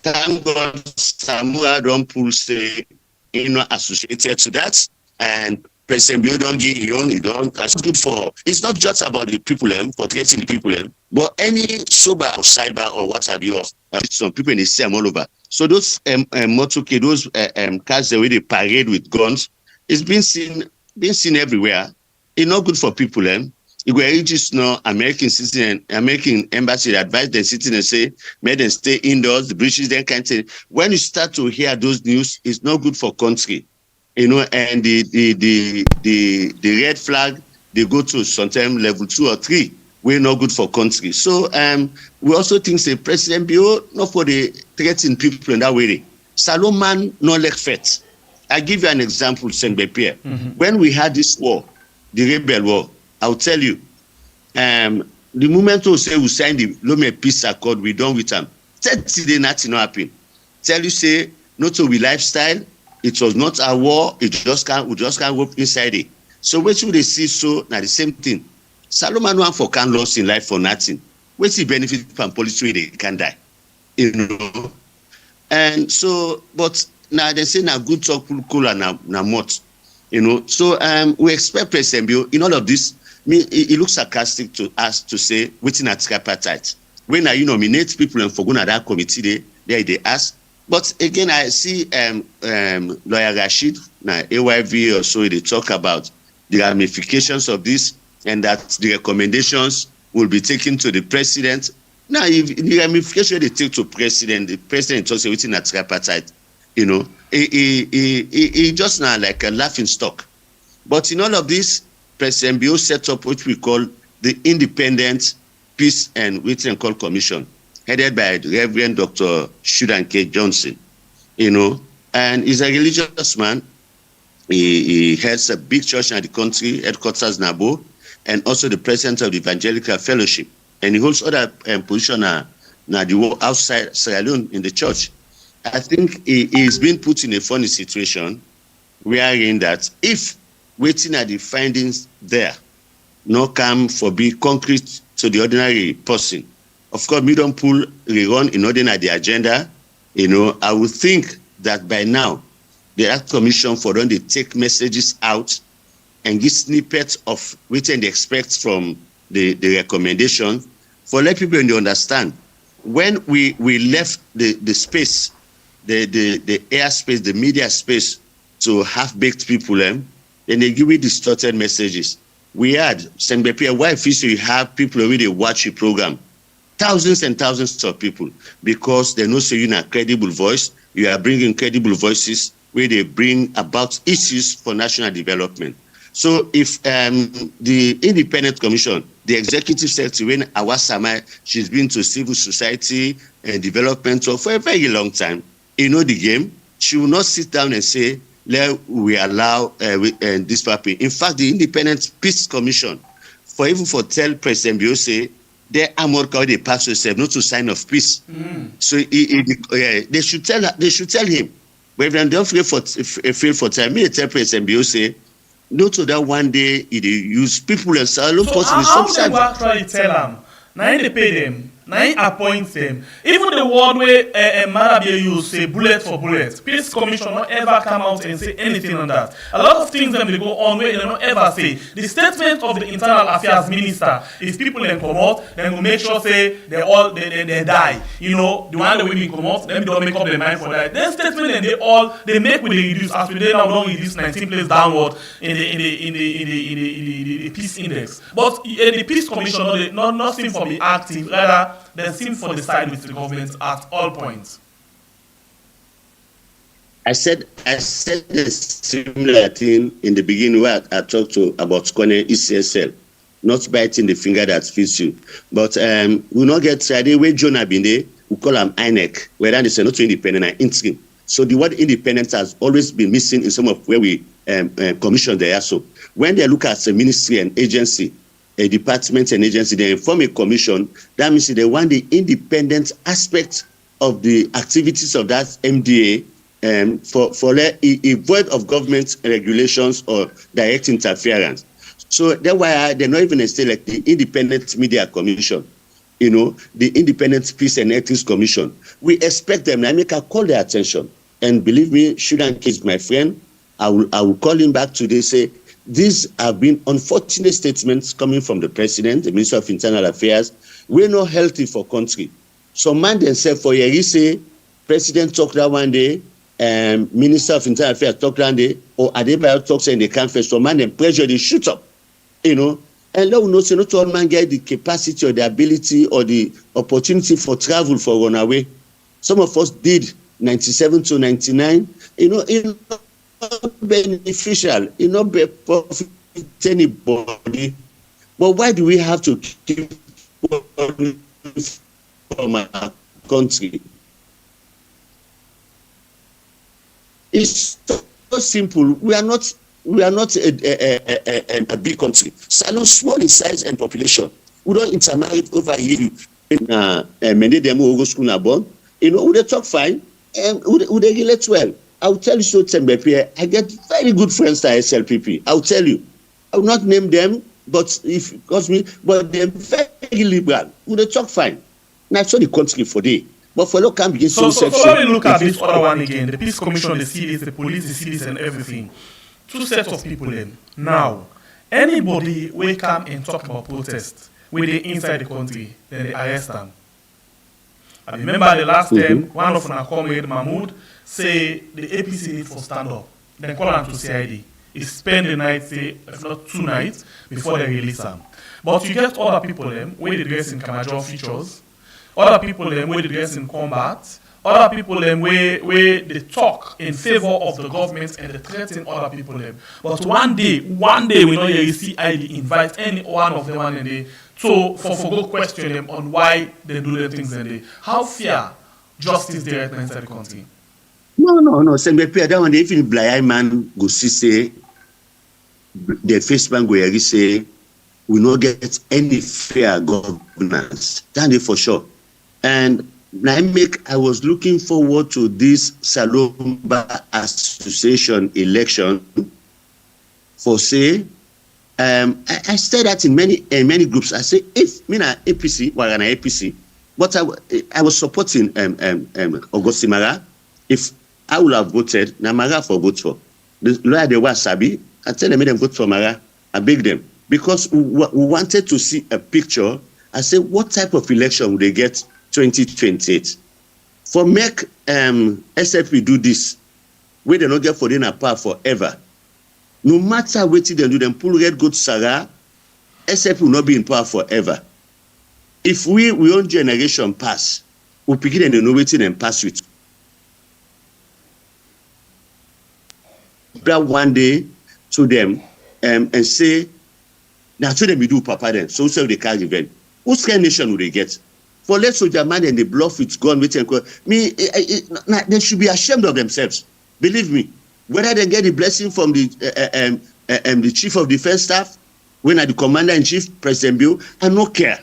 thank God Samoa don't pull say associated to that, and President Bio don't give you don't. That's good for. It's not just about the people for creating the people but any sober or cyber or what have you. Some people in the same all over. So those motorcade, those cars the way they parade with guns, it's been seen everywhere. It's not good for people. If we just know American citizen, American embassy advise the citizens say, may them stay indoors, the British then can't say. When you start to hear those news, it's not good for country. You know, and the red flag, they go to sometimes level 2 or 3. We're not good for country. So we also think say President Bio not for the threatening people in that way. Salomon no like fet. I give you an example, Senbe Pierre. When we had this war, the rebel war, I'll tell you, the moment we say we signed the Lome Peace Accord, we done with them. 30 days nothing happen. Tell you say not to be lifestyle. It was not a war. We just can't work inside it. So what should they see? So now the same thing. Solomon one for can lost in life for nothing. What's the benefit from policy they can die? You know. And so, but now they say now good talk cool and now what? You know. So we expect President Bio in all of this. It looks sarcastic to us to say waiting at tripartite. When you nominate people and for going at that committee, they ask. But again, I see Lawyer Rashid, now AYV or so, they talk about the ramifications of this and that the recommendations will be taken to the president. Now, if the ramification they take to the president also within a tripartite, you know, he just now like a laughing stock. But in all of this, President Bio set up what we call the Independent Peace and Waiting and Call Commission, headed by the Reverend Dr. Shudan K. Johnson, you know, and he's a religious man. He heads a big church in the country, headquarters Nabo, and also the president of the Evangelical Fellowship. And he holds other positions outside Sierra Leone in the church. I think he's been put in a funny situation wherein that if waiting at the findings there, no come for be concrete to the ordinary person, of course, we don't pull rerun in order at the agenda. You know, I would think that by now, the Act Commission for them, they take messages out and give snippets of what they expect from the recommendation for let people understand. When we left the space, the airspace, the media space to half-baked people, then they give me distorted messages. We had, Senbepe, why if you have people already watch your program? Thousands and thousands of people, because they know so you're a credible voice, you are bringing credible voices where they bring about issues for national development. So if the Independent Commission, the executive secretary, when Awasama, she's been to civil society and development for a very long time, you know the game, she will not sit down and say, we allow this to happen. In fact, the Independent Peace Commission, for tell President Bio say, they they pass yourself not to sign of peace. So they should tell him. But if they don't feel for time, me tell President Bio say, no to that one day he use people and so how they work try tell them? Now they pay them. Now he appoints them. Even the word where Adebayor use say bullet for bullet. Peace Commission not ever come out and say anything on that. A lot of things them they go on where they don't ever say. The statement of the Internal Affairs Minister, if people then come out, then will make sure say they die. You know, the one that women come out, then they don't make up their mind for that. Then statement and they make with the reduce as we they now don't reduce 19 place downward in the peace index. But the Peace Commission not seem for be active, rather they seem for the side with the government at all points. I said a similar thing in the beginning where I talked about corner ECSL, not biting the finger that fits you. But we not get Friday where Jonah been there, we call them INEC, where they say not independent and interim. So the word independent has always been missing in some of where we commission there. So when they look at a ministry and agency, a department and agency, they form a commission. That means they want the independent aspect of the activities of that MDA for a void of government regulations or direct interference. So that's why they're not even still like the Independent Media Commission, you know, the Independent Peace and Ethics Commission. We expect them. I make a call their attention, and believe me, shouldn't kiss my friend. I will call him back today. Say, these have been unfortunate statements coming from the president, the Minister of Internal Affairs. We're not healthy for country. Some man themselves for Yeri say, President talked that one day, Minister of Internal Affairs talked that day, or Adebayor talks in the conference. Some man them pressure they shoot up, you know. And let we know, say not all man get the capacity or the ability or the opportunity for travel for run away. Some of us did 97 to 99, you know, beneficial, it not profit anybody. But why do we have to keep from our country? It's so simple. We are not a big country. Salon small in size and population. We don't intermarry over here. Many them who go school na born. You know, they talk fine and they relate well. I'll tell you so, Tembepe, I get very good friends at SLPP. I'll tell you. I will not name them, but if it costs me, but they're very liberal. They talk fine. Now, it's the country for day. But for look, begin so let me look at this other one again. The Peace Commission, the CDs, the police, the CDs, and everything. Two sets of people in. Now, anybody will come and talk about protest when they inside the country, then they arrest them. I remember the last time, one of our comrade, Mahmoud, say the APC need for stand up. Then call them to CID. He spend the night, say, if not 2 nights, before they release them. But you get other people where they dress in Kamajo features, other people where they dress in combat, other people where they talk in favor of the government and they threaten other people But one day we know you see CID invite any one of them and they so for go question them on why they do the things and they how fair justice they right now inside the country. No. Send me that one. If in blind man go see say the first man go here say we not get any fair governance. That is for sure. And I was looking forward to this Salomba Association election for say. I said that in many groups. I say if me na APC, well an APC, but I was supporting Augustine Mara. If I would have voted, na Mara for vote for. The lawyer they were Sabi, I tell them vote for Mara. I beg them because we wanted to see a picture. I say what type of election would they get 2028? For make SFP do this, where they not get for dinner power forever. No matter what they do, them pull red go to Sarah, SFP will not be in power forever. If we own generation pass, we pick it and know waiting and pass with. One day to them and say, now to them we do papa then, so they can't event. What kind of nation would they get? For let soldier man and the bluff it's gone with and they should be ashamed of themselves. Believe me. Whether they get the blessing from the chief of defense staff, when the commander in chief, President Bill, I don't care.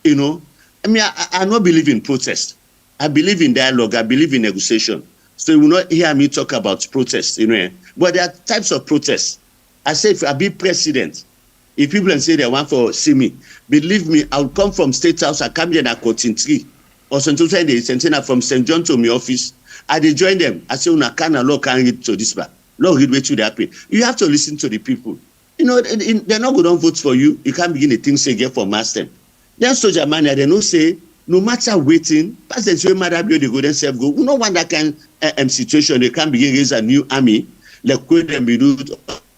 You know, I mean, I don't believe in protest. I believe in dialogue. I believe in negotiation. So you will not hear me talk about protest, you know. But there are types of protests. I say if I be president, If people say they want to see me, believe me, I'll come from State House, I come here at Cotton Tree, or sometimes they send from St. John to my office. I dey join them. I say, "Una can law can read to this bar. Law read what you happy." You have to listen to the people. You know, they're not going to vote for you. You can't begin the things say get for master. Then soldier man, they don't say no matter waiting. Pass the way mother they go themselves go. We no want that kind situation. They can't begin raise a new army. Like when them be do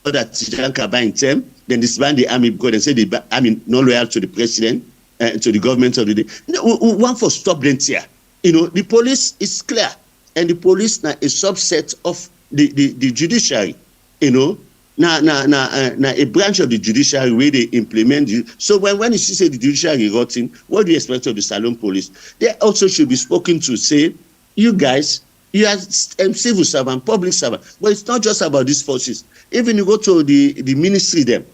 that Janka in term. Then disband the army because they say the army not loyal to the president and to the government of the day. We want to stop them here. You know, the police is clear. And the police now a subset of the judiciary, you know, now a branch of the judiciary where they implement it. So when you say the judiciary rotten, what do you expect of the Salon police? They also should be spoken to say, you guys, you are civil servant, public servant, but it's not just about these forces. Even you go to the ministry them,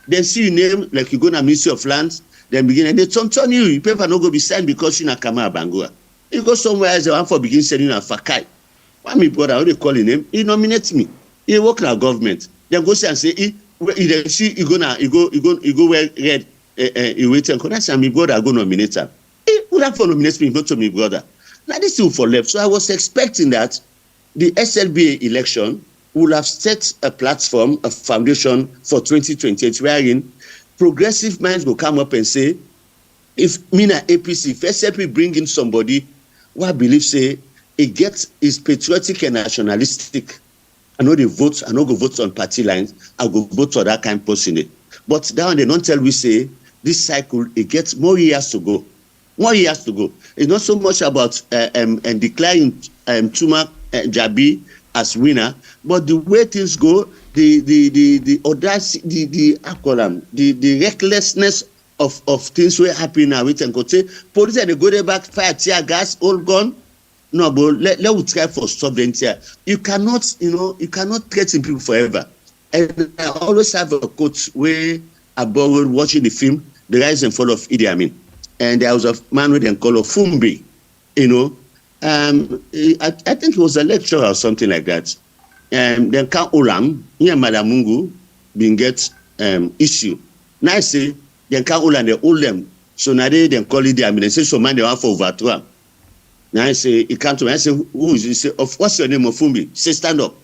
then see your name, like you go to the Ministry of Lands, then begin, and they turn you, your paper not go be signed because you're not Kama Bangura. You go somewhere else, they want for begin sending a Fakai. Why me brother, how they call him? He nominates me. He work in our government. Then go say and say, he see you go where red he wait and I say my brother go nominate him. He would have for nominate me, not to me brother. Now this is for left. So I was expecting that the SLBA election will have set a platform, a foundation for 2028, wherein progressive minds will come up and say, if Mina APC, if SLP bring in somebody who I believe say it gets is patriotic and nationalistic, I know they vote, I know go vote on party lines, I go vote for that kind of person. But down they don't tell we say this cycle it gets more years to go. More years to go. It's not so much about and declaring Tuma Jabi as winner, but the way things go, the audacity, the recklessness of things will happen now. We can go say police and they go there back, fire, tear gas, all gone. No, but let we try for stop them here. You cannot threaten people forever. And I always have a quote where I borrowed watching the film The Rise and Fall of Idi Amin. And there was a man with them called Fumbi, you know. I think it was a lecturer or something like that. Then Kan Olam, here Madam Mungu, being get issue. Now I say, then Kan Olam, they hold them. So now they call it the Amin. They say, so man, they want for overthrow. Now I say, he come to me, I say, who is he? He say, what's your name, Fumbi? He say, stand up.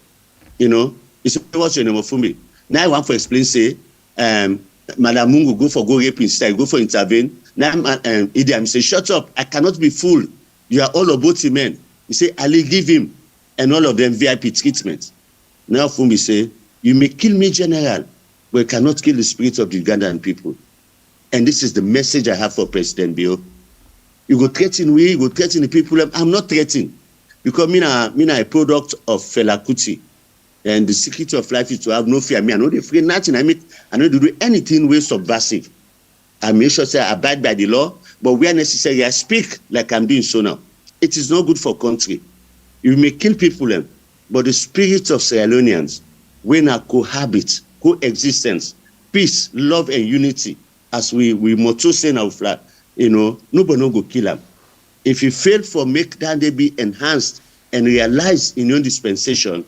You know, he say, what's your name, Fumbi? Now I want to explain, say, Madam Mungu go rape inside, go for intervene. Now Idi Amin say, shut up, I cannot be fooled. You are all about men. He say, Ali, give him, and all of them VIP treatment. Now Fumbi say, you may kill me, general, but you cannot kill the spirit of the Ugandan people. And this is the message I have for President Bio. You go threaten we, you go threaten the people. I'm not threatening, because me a product of Fela Kuti. And the secret of life is to have no fear. I know they fear nothing. I know to do anything way subversive. I make sure say I abide by the law, but where necessary, I speak like I'm doing so now. It is not good for country. You may kill people, but the spirit of Sierra Leoneans, when I cohabit, coexistence, peace, love, and unity, as we motto say in our flag, you know, nobody no go kill them. If you fail for make that they be enhanced and realized in your dispensation,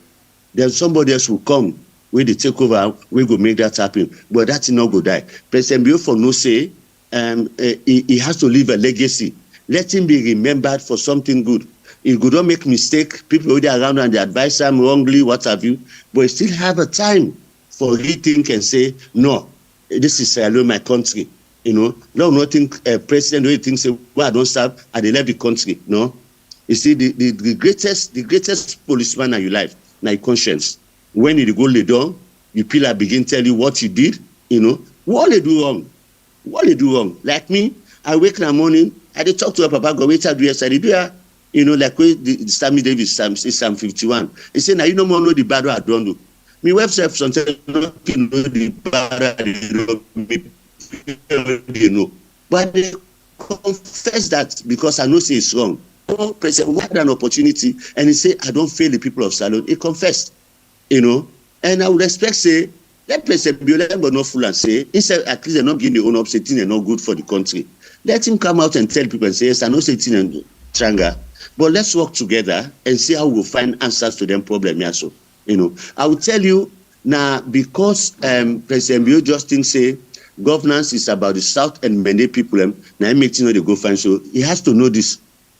then somebody else will come where they take over, we go make that happen. But that will not go die. President Bio for no say, he has to leave a legacy. Let him be remembered for something good. He could not make mistake, people already around and they advise him wrongly, what have you, but he still have a time for rethink and say, no, this is my country. You know, no, nothing president don't think say, well, I don't serve, I left the country. No. You see, the greatest policeman in your life, now your conscience. When you go lay down, your pillar begin tell you what you did, you know, what they do wrong. What they do wrong. Like me, I wake in the morning, I dey talk to a papa, go wait, I do yes, I do ya. You know, like the Sammy Davis Psalm 51. He say, now you no more know the bad I don't do. Me website sometimes know the bad you know. But they confess that because I know say it's wrong. Oh, President, we had an opportunity, and he say, I don't fail the people of Salon. He confessed, you know. And I would expect say, let President Biola but not fool and say, instead at least they're not giving the own upsetting and not good for the country. Let him come out and tell people and say, yes, I know setting and tranga, but let's work together and see how we'll find answers to them problem here. You know, I will tell you now, because President Bio just think say, governance is about the South and many people. Now I make they go find. So he has to know this.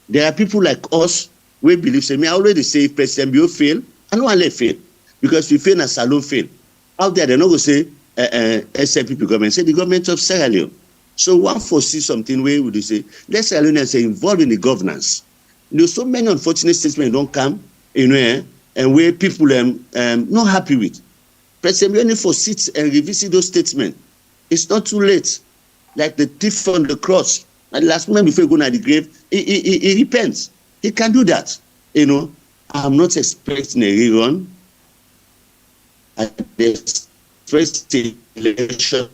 There are people like us we believe. Say me, I already say if President Bio fail, I don't want to let fail because if fail, na Salon fail. Out there, they're not going to say SLPP government. Say the government of Sierra Leone. So one foresee something where would you say let Sierra Leoneans say involved in the governance. So many unfortunate statements don't come, and where people not happy with. President Leone for sits and revisit those statements. It's not too late. Like the thief on the cross. And last moment before he go to the grave, he repents. He can do that. I'm not expecting a rerun. I expect election.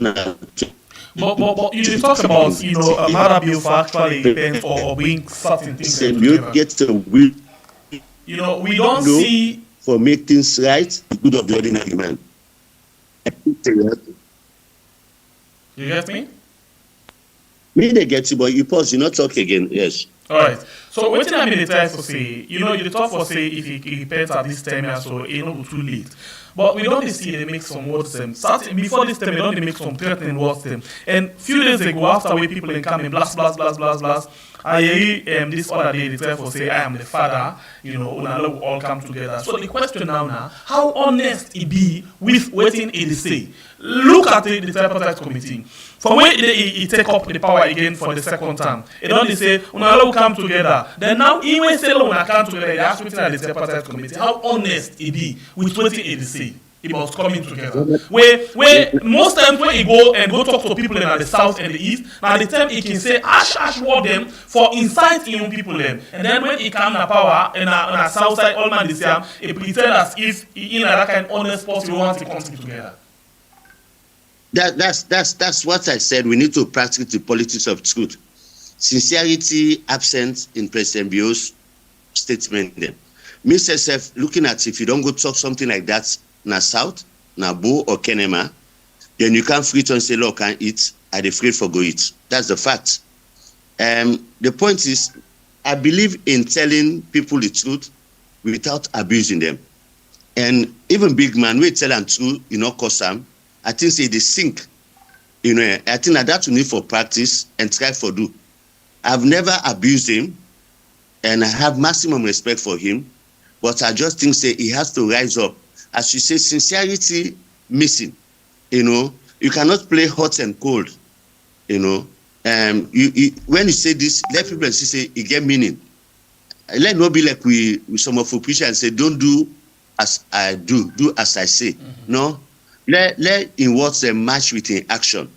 But you talk about another bill for actually repent or bring certain things together. Get a will. We don't see for make things right, the good of the ordinary man. You get me? Me they get you, but you pause, you not talk again. Yes. All right. So what I mean try to say, you talk for say if he repents at this time, so it not too late. But we don't see they make some words starting before this time, they don't make some threatening words And few days ago, after we people in come and blast. I hear this other day they try for say I am the father, una will all come together. So the question now, how honest it be with waiting it say. Look at the tripartite committee. From when he take up the power again for the second time, it don't say una will come together. Then now even say una come together, they ask waiting at the tripartite committee. How honest it be with waiting it say. It was coming together. Where most times when he go talk to people in the south and the east, now the time he can say ash word them for inciting young people them. And then when he come to power in a south side, all man this year, he pretend as if he in that kind of honest person we want to come together. That's what I said. We need to practice the politics of truth. Sincerity absent in President Bio's statement. Then, Mr. Sef, looking at if you don't go talk something like that. Na South, na Bo or Kenema, then you can't free to and say, look, I can't eat, I'm afraid for go eat. That's the fact. The point is, I believe in telling people the truth without abusing them. And even big man, we tell them truth, cause them, I think say they sink. I think that we need for practice and try for do. I've never abused him, and I have maximum respect for him, but I just think say he has to rise up. As you say, sincerity missing. You cannot play hot and cold. When you say this, let people say it get meaning. Let not be like we some of our preachers and say, don't do as I do as I say. Mm-hmm. No, let in words match with in action.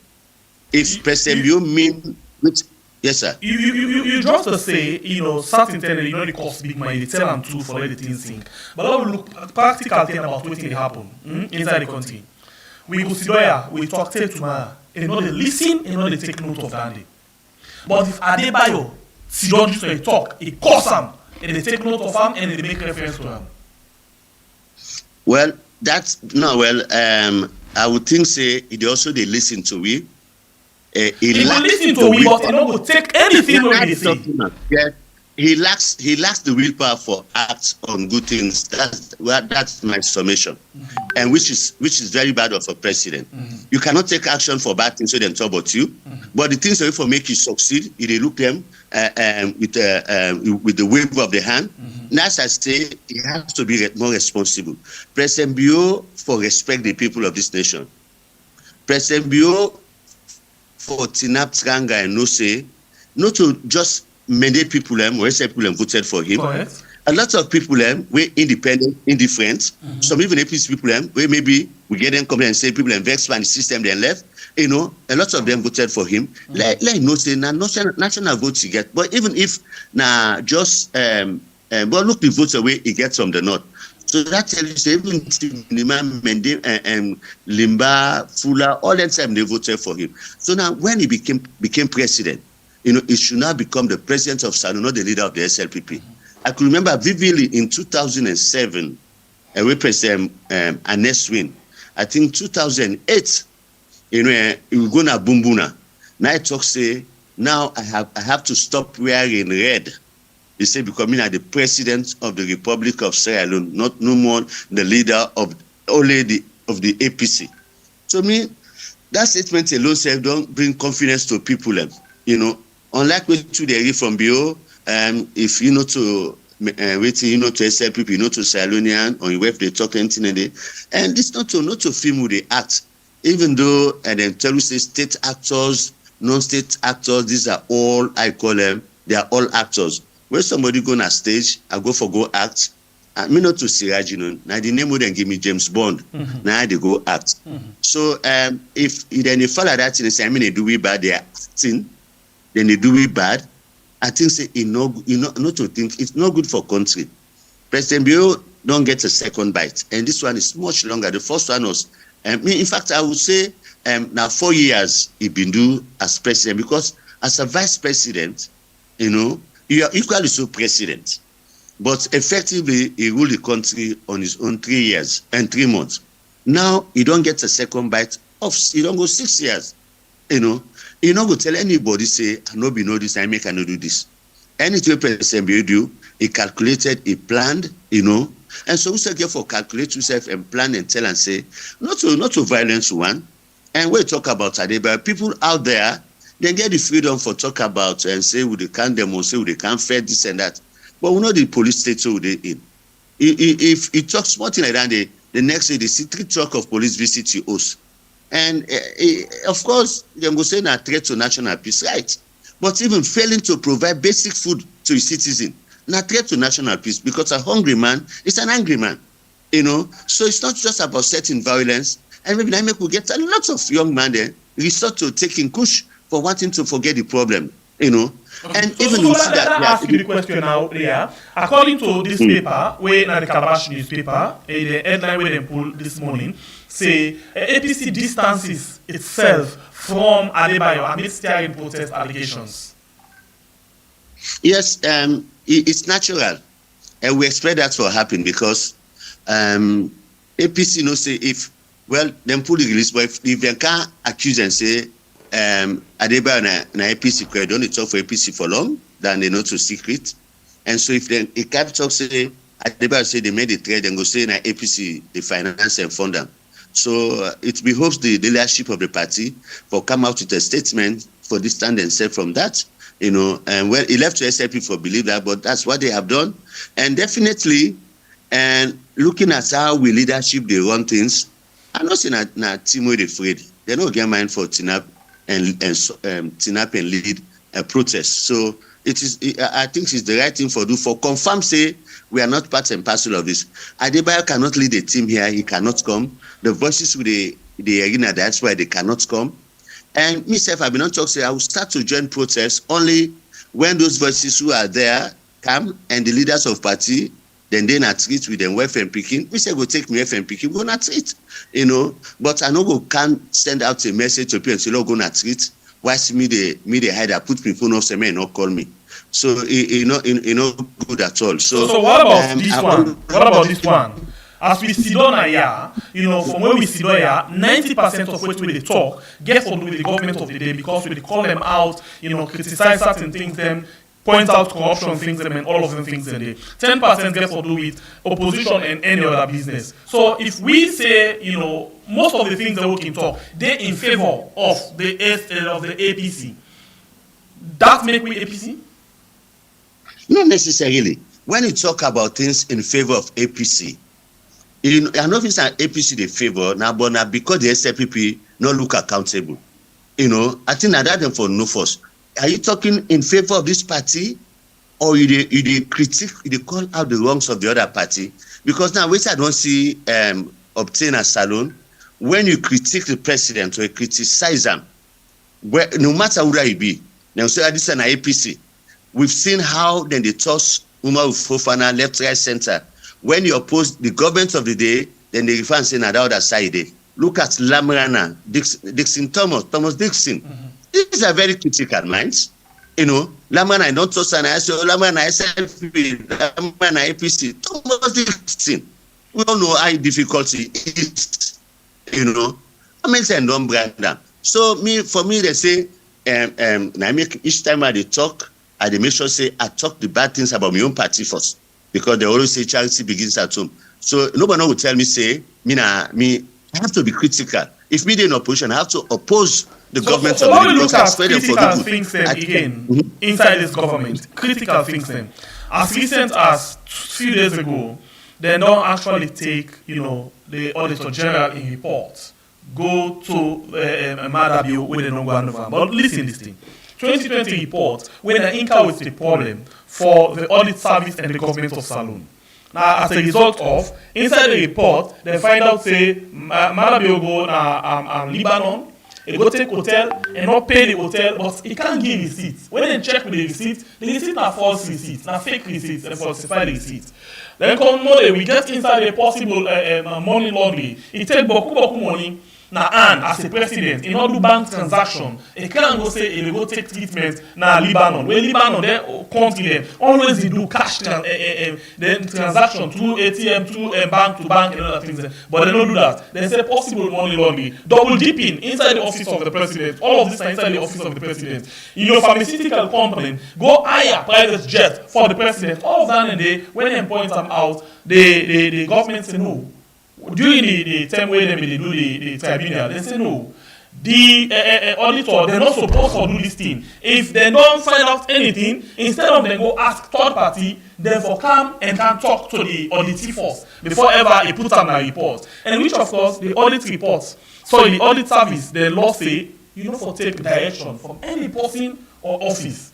If President Bio mean which. Yes, sir. You just to say, certain things, the cost big money, they tell them to for let the things sink. But now we look practical thing about what they happen inside the country. We go sit there, we talk to tomorrow, and they listen, and they take note of that. But if Adebayor sit down just to talk, he calls them, and they take note of them, and they make reference to them. Well, I would think say they also they listen to we. He will listen to we, but he don't go take anything when we say. Yeah, he lacks the willpower for act on good things. That's my summation, and which is very bad of a president. You cannot take action for bad things so they talk about you, but the things that will make you succeed, they look them with the wave of the hand. And as I say, he has to be more responsible. President Bio for respect the people of this nation. President Bio for Tinap Tranga and no say, not to just many people where some people voted for him. Correct. A lot of people were independent, indifferent. Some even APC people where maybe we get them come and say people vex by the system then left. A lot of them voted for him. Let no say national votes he get. But even if just but look the votes away he gets from the north. So that tells you even Mende and Limba, Fula, all that time they voted for him. So now when he became president, he should now become the president of SANU, not the leader of the SLPP. I could remember vividly in 2007, we President Anes win. I think 2008, we go na Bumbuna. Now I talk say, now I have to stop wearing red. He said, becoming the president of the Republic of Sierra Leone, no more the leader of the APC. So that statement alone self don't bring confidence to people. You know, unlike what they read from BO, if you know to waiting, you know to accept people, you know to Sierra Leonean, or if they talk anything and it's not to film who they act, even though and then tell you say state actors, non-state actors, these are all I call them, they are all actors. When somebody go on a stage, I go act. I mean not to Siraj, you know. Now the name would then give me James Bond. Now they go act. So if then they follow that and say, I mean they do it bad, they are acting, then they do it bad. I think say not to think it's not good for country. President Bio don't get a second bite, and this one is much longer. The first one was, in fact, I would say now 4 years he been do as president, because as a vice president, you know, you are equally so president. But effectively, he ruled the country on his own 3 years and 3 months. Now, he don't get a second bite of, he don't go 6 years. You know, he don't go tell anybody, say, I know be know this, I cannot do this. Anything President do, he calculated, he planned, you know. And so we say, therefore, calculate yourself and plan and tell and say, not to violence one. And when we talk about Adebayor, people out there, they get the freedom for talk about and say, they can't demonstrate, they can't fair this and that. But we know the police state so they in. If he talks something like that, the next day they see 3 trucks of police visit your house. And of course, they go say a threat to national peace, right? But even failing to provide basic food to his citizen, not threat to national peace, because a hungry man is an angry man, you know. So it's not just about setting violence. And maybe I will get a lot of young men there resort to taking kush for wanting to forget the problem, you know. And so, even so you see let me ask you the question now, Leah. According to this paper, where the Calabash newspaper, the headline where they pulled this morning, say APC distances itself from Adebayor amid steering protest allegations. Yes, it's natural, and we expect that to happen because APC, you know, say if them pull the release, but if they can't accuse and say Adebayor na APC credit, don't talk for APC for long, then they know to secret. And so if then a cap talk say Adebayor say they made the trade and go say na APC the finance and fund them. So it behoves the leadership of the party for come out with a statement for this stand and say from that, you know, and well, it left to SLP for believe that, but that's what they have done. And definitely, and looking at how we leadership they run things, I'm not saying that team with afraid. They don't get mind for TNAP and lead a protest. So I think it's the right thing for do for confirm say we are not part and parcel of this. Adebayor cannot lead a team here. He cannot come. The voices with the arena, that's why they cannot come. And myself, I've been on talk say I will start to join protests only when those voices who are there come and the leaders of party, then they not treat with them welfare picking. We say go take me welfare picking, go not treat, you know. But I know go can't send out a message to people and say, "Look, go not treat." Why see me the hide? I put my phone off, say, "Man, not call me." So you know good at all. So what about this one? What about this one? As we sit down here, you know, from where we sit down here, 90% of what we talk get to do with the government of the day because we call them out, you know, criticize certain things, them point out corruption things, them, and all of them things in there. 10% get to do with opposition and any other business. So if we say, you know, most of the things that we can talk, they're in favor of the APC. That make we APC? Not necessarily. When you talk about things in favor of APC, you know, I know if it's an APC they favor now, but now because the SLPP not look accountable, you know, I think that them for no force. Are you talking in favor of this party, or you critique, you call out the wrongs of the other party? Because now, which I don't see obtain a salon when you critique the president or you criticize him, where no matter who he be, now say this is an APC. We've seen how then they toss Umar Fofana left, right, center. When you oppose the government of the day, then they refer and say, na the other side. Look at Lamrana, Thomas Dixon. Mm-hmm. These are very critical minds. You know, Lamrana, don't toss an answer, Lamrana, SLP, Lamrana, APC, Thomas Dixon. We don't know how difficult it is. You know, I mean, say, don't brand them. So, for me, they say, I make each time I talk, I make sure say I talk the bad things about my own party first. Because they always say charity begins at home. So nobody will tell me, say, me, I have to be critical. If me in opposition, I have to oppose the government So of when the we look because at I swear them for critical good. things them again inside this government, critical things them, as recent as few days ago, they don't actually take, the Auditor General in report, go to Adebayor where they don't go over. But listen this thing. 2020 report, when they encounter the problem for the audit service and the government of Salone. Now, as a result of, inside the report, they find out, say, Adebayor go na Lebanon, he go take hotel and not pay the hotel, but he can't give receipts. When they check with the receipt are false receipts, na fake receipts, they falsify the receipts. Then come know we get inside a possible money laundering. He take boku money na hand as a president in order to bank transaction. He can't go say he go take treatment na Lebanon. When Lebanon they country them always they do cash then transaction through ATM through bank to bank and other things. But they don't do that. They say possible money laundering, double dipping inside the office of the president. All of this are inside the office of the president. Pharmaceutical company go hire private jet for the president. All of that and they when they point them out, the government say no. During the time when they do the tribunal, they say no. The auditor, they're not supposed to do this thing. If they don't find out anything, instead of them go ask third party, therefore come and can talk to the auditee first before ever he puts on a report. And which of course the audit reports, so the audit service, the law say, you know for take direction from any person or office.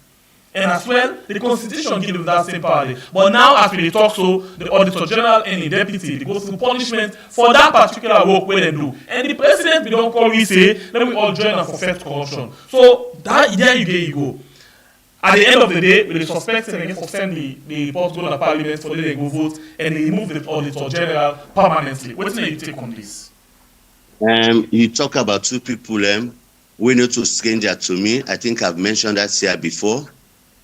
And as well, the Constitution gives that same power. But now, as we talk, so the Auditor General and the Deputy, they go through punishment for that particular work where they do. And the President, we don't call, we say, then we all join and forfeit corruption. So, there you go. At the end of the day, we suspect and again send the report go to the Parliament for them to go vote and they remove the Auditor General permanently. What's your take on this? You talk about two people, we know to stranger to me. I think I've mentioned that here before.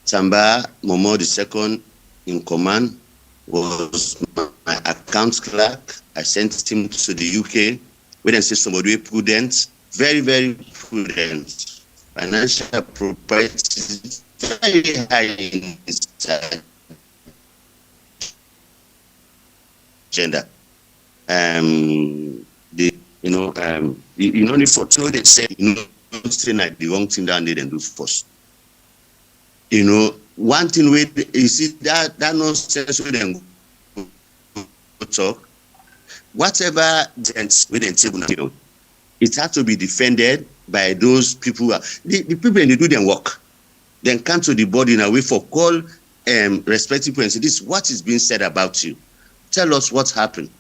Tamba Momo II in command was my account clerk. I sent him to the UK. We then say somebody prudent, very, very prudent. Financial propriety very high in his agenda. Only for two they say, don't say like the wrong thing that they didn't do first. One thing with you see that nonsense with them talk, whatever within table, it has to be defended by those people. The people when they do their work, then come to the body in a way for call respective people and say, this is what is being said about you. Tell us what happened.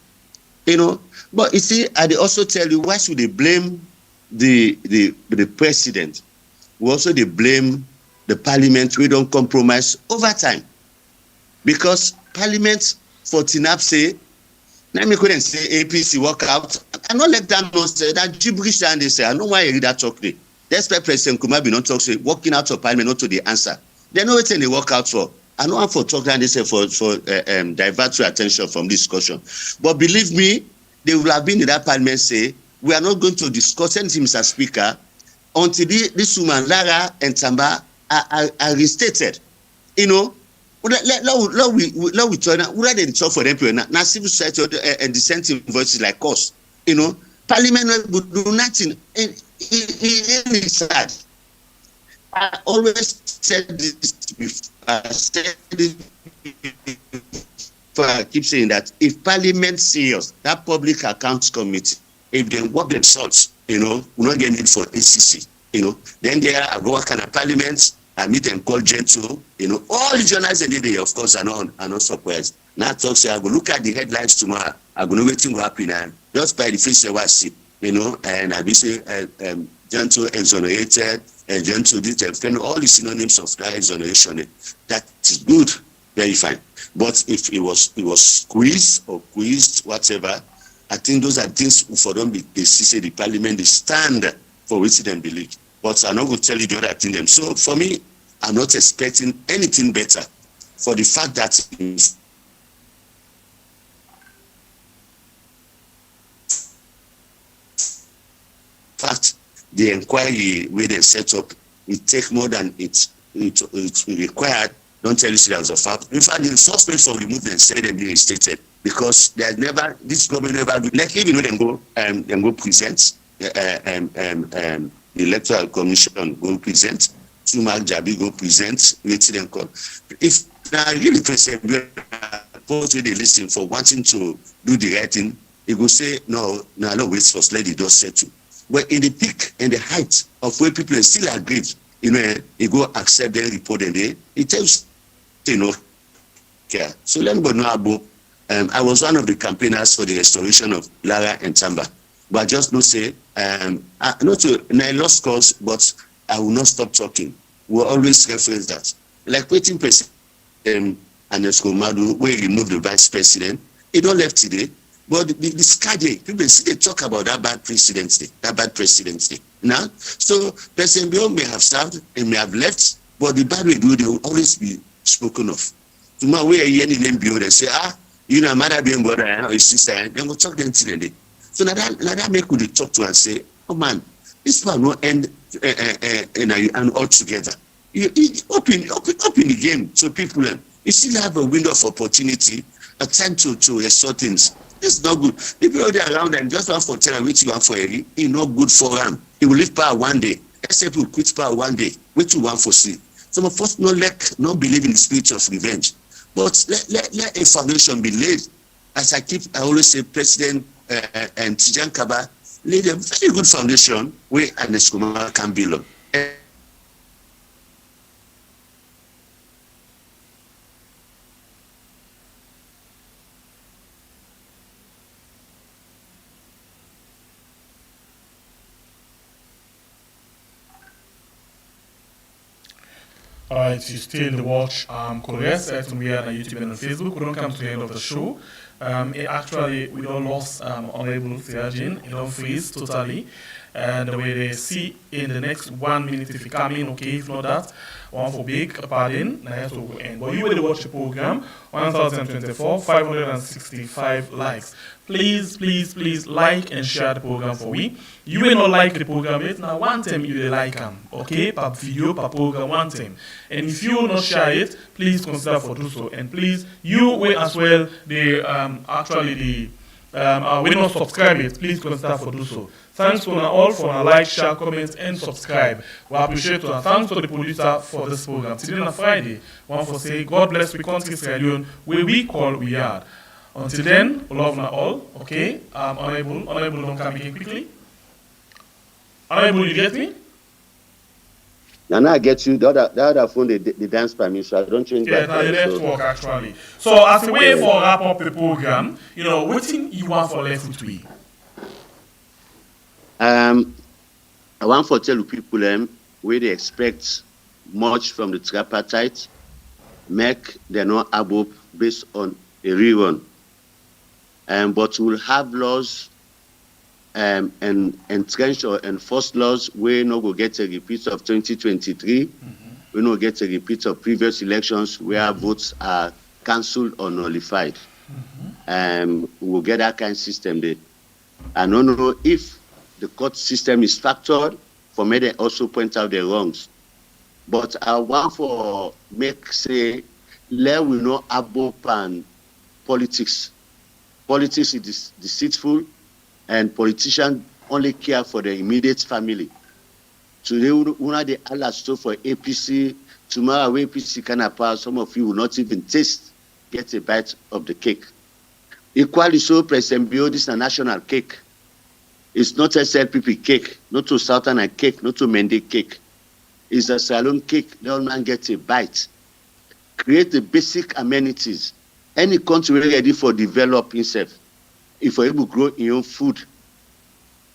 But you see, I also tell you, why should they blame the president? We also they blame the parliament. We don't compromise over time. Because parliament for TINAP say, let me couldn't say APC walk out. I don't let them know say that gibberish and they say, I know why you read that talk there. That's why President Kuma be not talk say walking out of parliament not to the answer. They know what they walk out for. I know for talk and they say for divert your attention from this discussion. But believe me, they will have been in that parliament say, we are not going to discuss anything, Mr. Speaker, until this woman, Lara and Tamba, are restated. Let we turn where they talk for them now civil society and dissenting voices like us. Parliament would do nothing. And it is sad. I always said this before. I said this before. I keep saying that if Parliament serious, that Public Accounts Committee, if they work themselves, we're not getting it for ACC. Then there are what kind of parliaments. I meet and call gentle, all the journalists in the day, of course, are not surprised. Now talk say I go look at the headlines tomorrow. I go know waiting will happen and just by the face of what I see, and I be say gentle exonerated and gentle this all the synonyms of that exoneration. That is good, very fine. But if it was squeezed or quizzed, whatever, I think those are things for them they see the parliament they stand for which they believe. But I'm not going to tell you the other thing them. So for me, I'm not expecting anything better for the fact that in fact the inquiry where they set up, it takes more than it required. Don't tell you there was a fact. In fact, the suspects of the movement said them being restated because there's never this government never do like even when them go present. electoral commission go present, Tumak Jabi go present, wetin dem call. If na really President post wey dey listen for wanting to do the right thing, he go say no wait first, let the dust settle. But in the peak and the height of where people still aggrieved, he go accept their report and he tells care. So let me know about. I was one of the campaigners for the restoration of Lara and Tamba, but I just not say not to I lost cause, but I will not stop talking. We'll always reference that. Like waiting president and Eskomadu, where he removed the vice president, he don't left today. But the sky day, people see they talk about that bad presidency. Now, so President Bio may have served and may have left, but the bad way they will always be spoken of. Tomorrow we are here in Bio, they say, mother being brother or his sister, they will talk them till the day. So now that make we talk to and say, oh man, this one will end and all together. You open the game so people you still have a window of opportunity, a time to restore things. It's not good. People out there around and just want for tell which you want for it's not good for him. He will leave power one day. Except he will quit power one day. Which you want for see. Some of us not believe in the spirit of revenge. But let a foundation be laid. As I always say, President and Tijan Kaba laid a very good foundation where an Eskomar can belong. Alright, you still watch Korea's and we are on YouTube and on Facebook. We don't come to the end of the show. Actually, we don't lost Honorable Theagin. He don't freeze totally. And the way they see in the next 1 minute, if you come in, okay, if not that, one for big, pardon, now to end. But you will watch the program, 1024, 565 likes. Please like and share the program for we. You will not like the program yet, now one time you will like them, okay? Per video, per program, one time. And if you will not share it, please consider for do so. And please, you will as well, will not subscribe it, please consider for do so. Thanks to all for like, share, comment, and subscribe. We appreciate it. Thanks to the producer for this program. Today on Friday, one for say, God bless we country Sierra Leone, where we call we are. Until then, love na all, okay? Honorable, don't come again quickly. Honorable, you get me? Now I get you. The other phone, they dance by me, so I don't change. Yeah, now your network actually. So as a way for wrap up the program, what thing you want for left with we? I want to tell people where they expect much from the tripartite, make them not above based on a rerun. But we'll have laws and entrenched or enforced laws where no go get a repeat of 2023. We no get a repeat of previous elections where votes are cancelled or nullified. We'll get that kind of system there. I don't know if the court system is factored, for me they also point out the wrongs. But I want for say, let we know above and politics. Politics is deceitful, and politicians only care for their immediate family. Today, one the Allah store for APC. Tomorrow, when APC can pass, some of you will not even get a bite of the cake. Equally so, President Bio, this is a national cake. It's not a SLPP cake, not to Southern cake, not to Mende cake. It's a salon cake. The old man gets a bite. Create the basic amenities. Any country ready for developing itself, if you're able to grow your own food.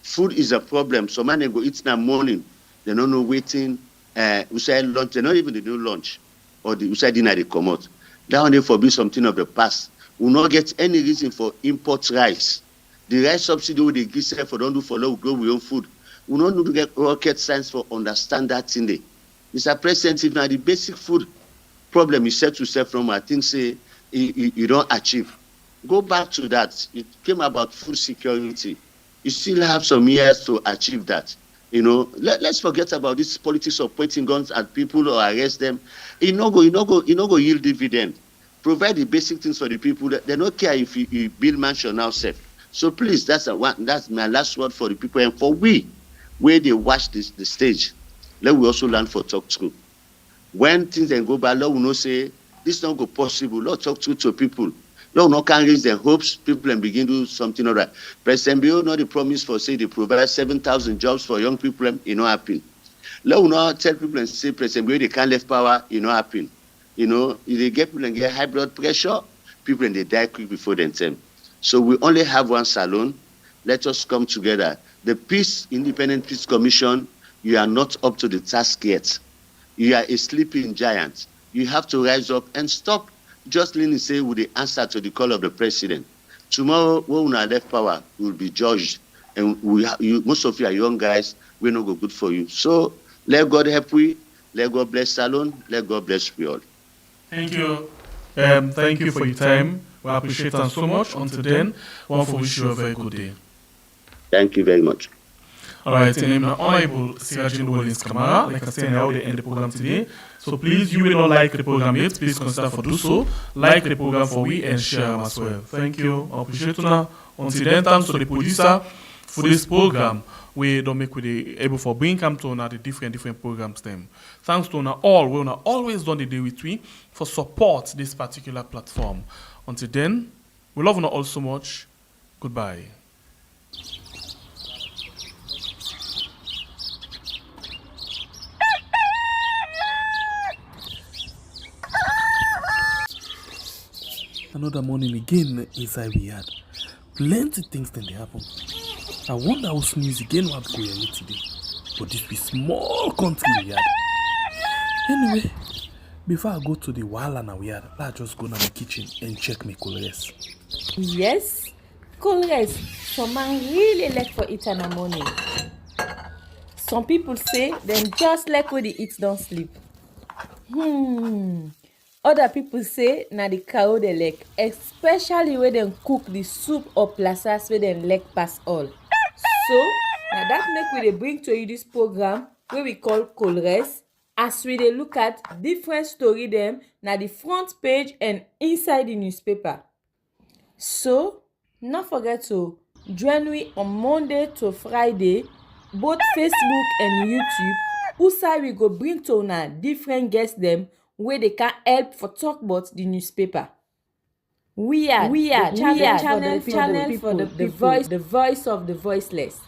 Food is a problem. Some man go eat in the morning, they don't know waiting. We say lunch, they not even do lunch, or we say dinner they come out. That one they forbid something of the past. We will not get any reason for import rice. The rice subsidy we they give for don't do for low grow your own food. We will not need to get rocket science for understand that thing there. Mr. President, if now the basic food problem you set yourself from, I think say you don't achieve. Go back to that. It came about food security. You still have some years to achieve that. Let's forget about this politics of pointing guns at people or arrest them. You no go yield dividend. Provide the basic things for the people. They don't care if you build mansion now safe. So please, that's my last word for the people and for we, where they watch the stage. Let we also learn for talk through. When things then go bad, Lord will not say this not go possible. Lord talk through to people. Lord not can raise their hopes. People and begin to do something all right. President Bill not the promise for say they provide 7,000 jobs for young people. It not happen. Lord will not tell people and say President Bill they can't left power. It not happen. If they get people and get high blood pressure, people and they die quick before their time. So we only have one salon. Let us come together. The Independent Peace Commission, you are not up to the task yet. You are a sleeping giant. You have to rise up and stop just leaning say with the answer to the call of the president. Tomorrow, when we are left power, we will be judged. And most of you are young guys, we're not go good for you. So let God help we. Let God bless Salon. Let God bless we all. Thank you. Thank you for your time. We appreciate it so much. Until then, one for wish you a very good day. Thank you very much. All right, and I'm Honorable Sirajin Rollins Kamara. Like I said, now they end the program today. So please, you will not like the program yet. Please consider for do so. Like the program for we and share them as well. Thank you. I appreciate you now. Until then, thanks to the producer for this program. We don't make we able for bring come to the different programs them. Thanks to all. We always done the day with we for support this particular platform. Until then, we love you all so much. Goodbye. Another morning again inside we had plenty things then they happen. I wonder how news again what go here today. But this be small country we had. Anyway, before I go to the wahala now we had, let's just go to my kitchen and check my colors. Yes, colors. Some man really like for it in the morning. Some people say them just like when they eat don't sleep. Other people say na the cow they like, especially when they cook the soup or plasas where they like pass all. So now that make we dey bring to you this program where we call Colres, as we dey look at different story them na the front page and inside the newspaper. So not forget to join me on Monday to Friday, both Facebook and YouTube. Usai we go bring to una different guests them where they can help for talk about the newspaper. We are channel for the voice of the voiceless.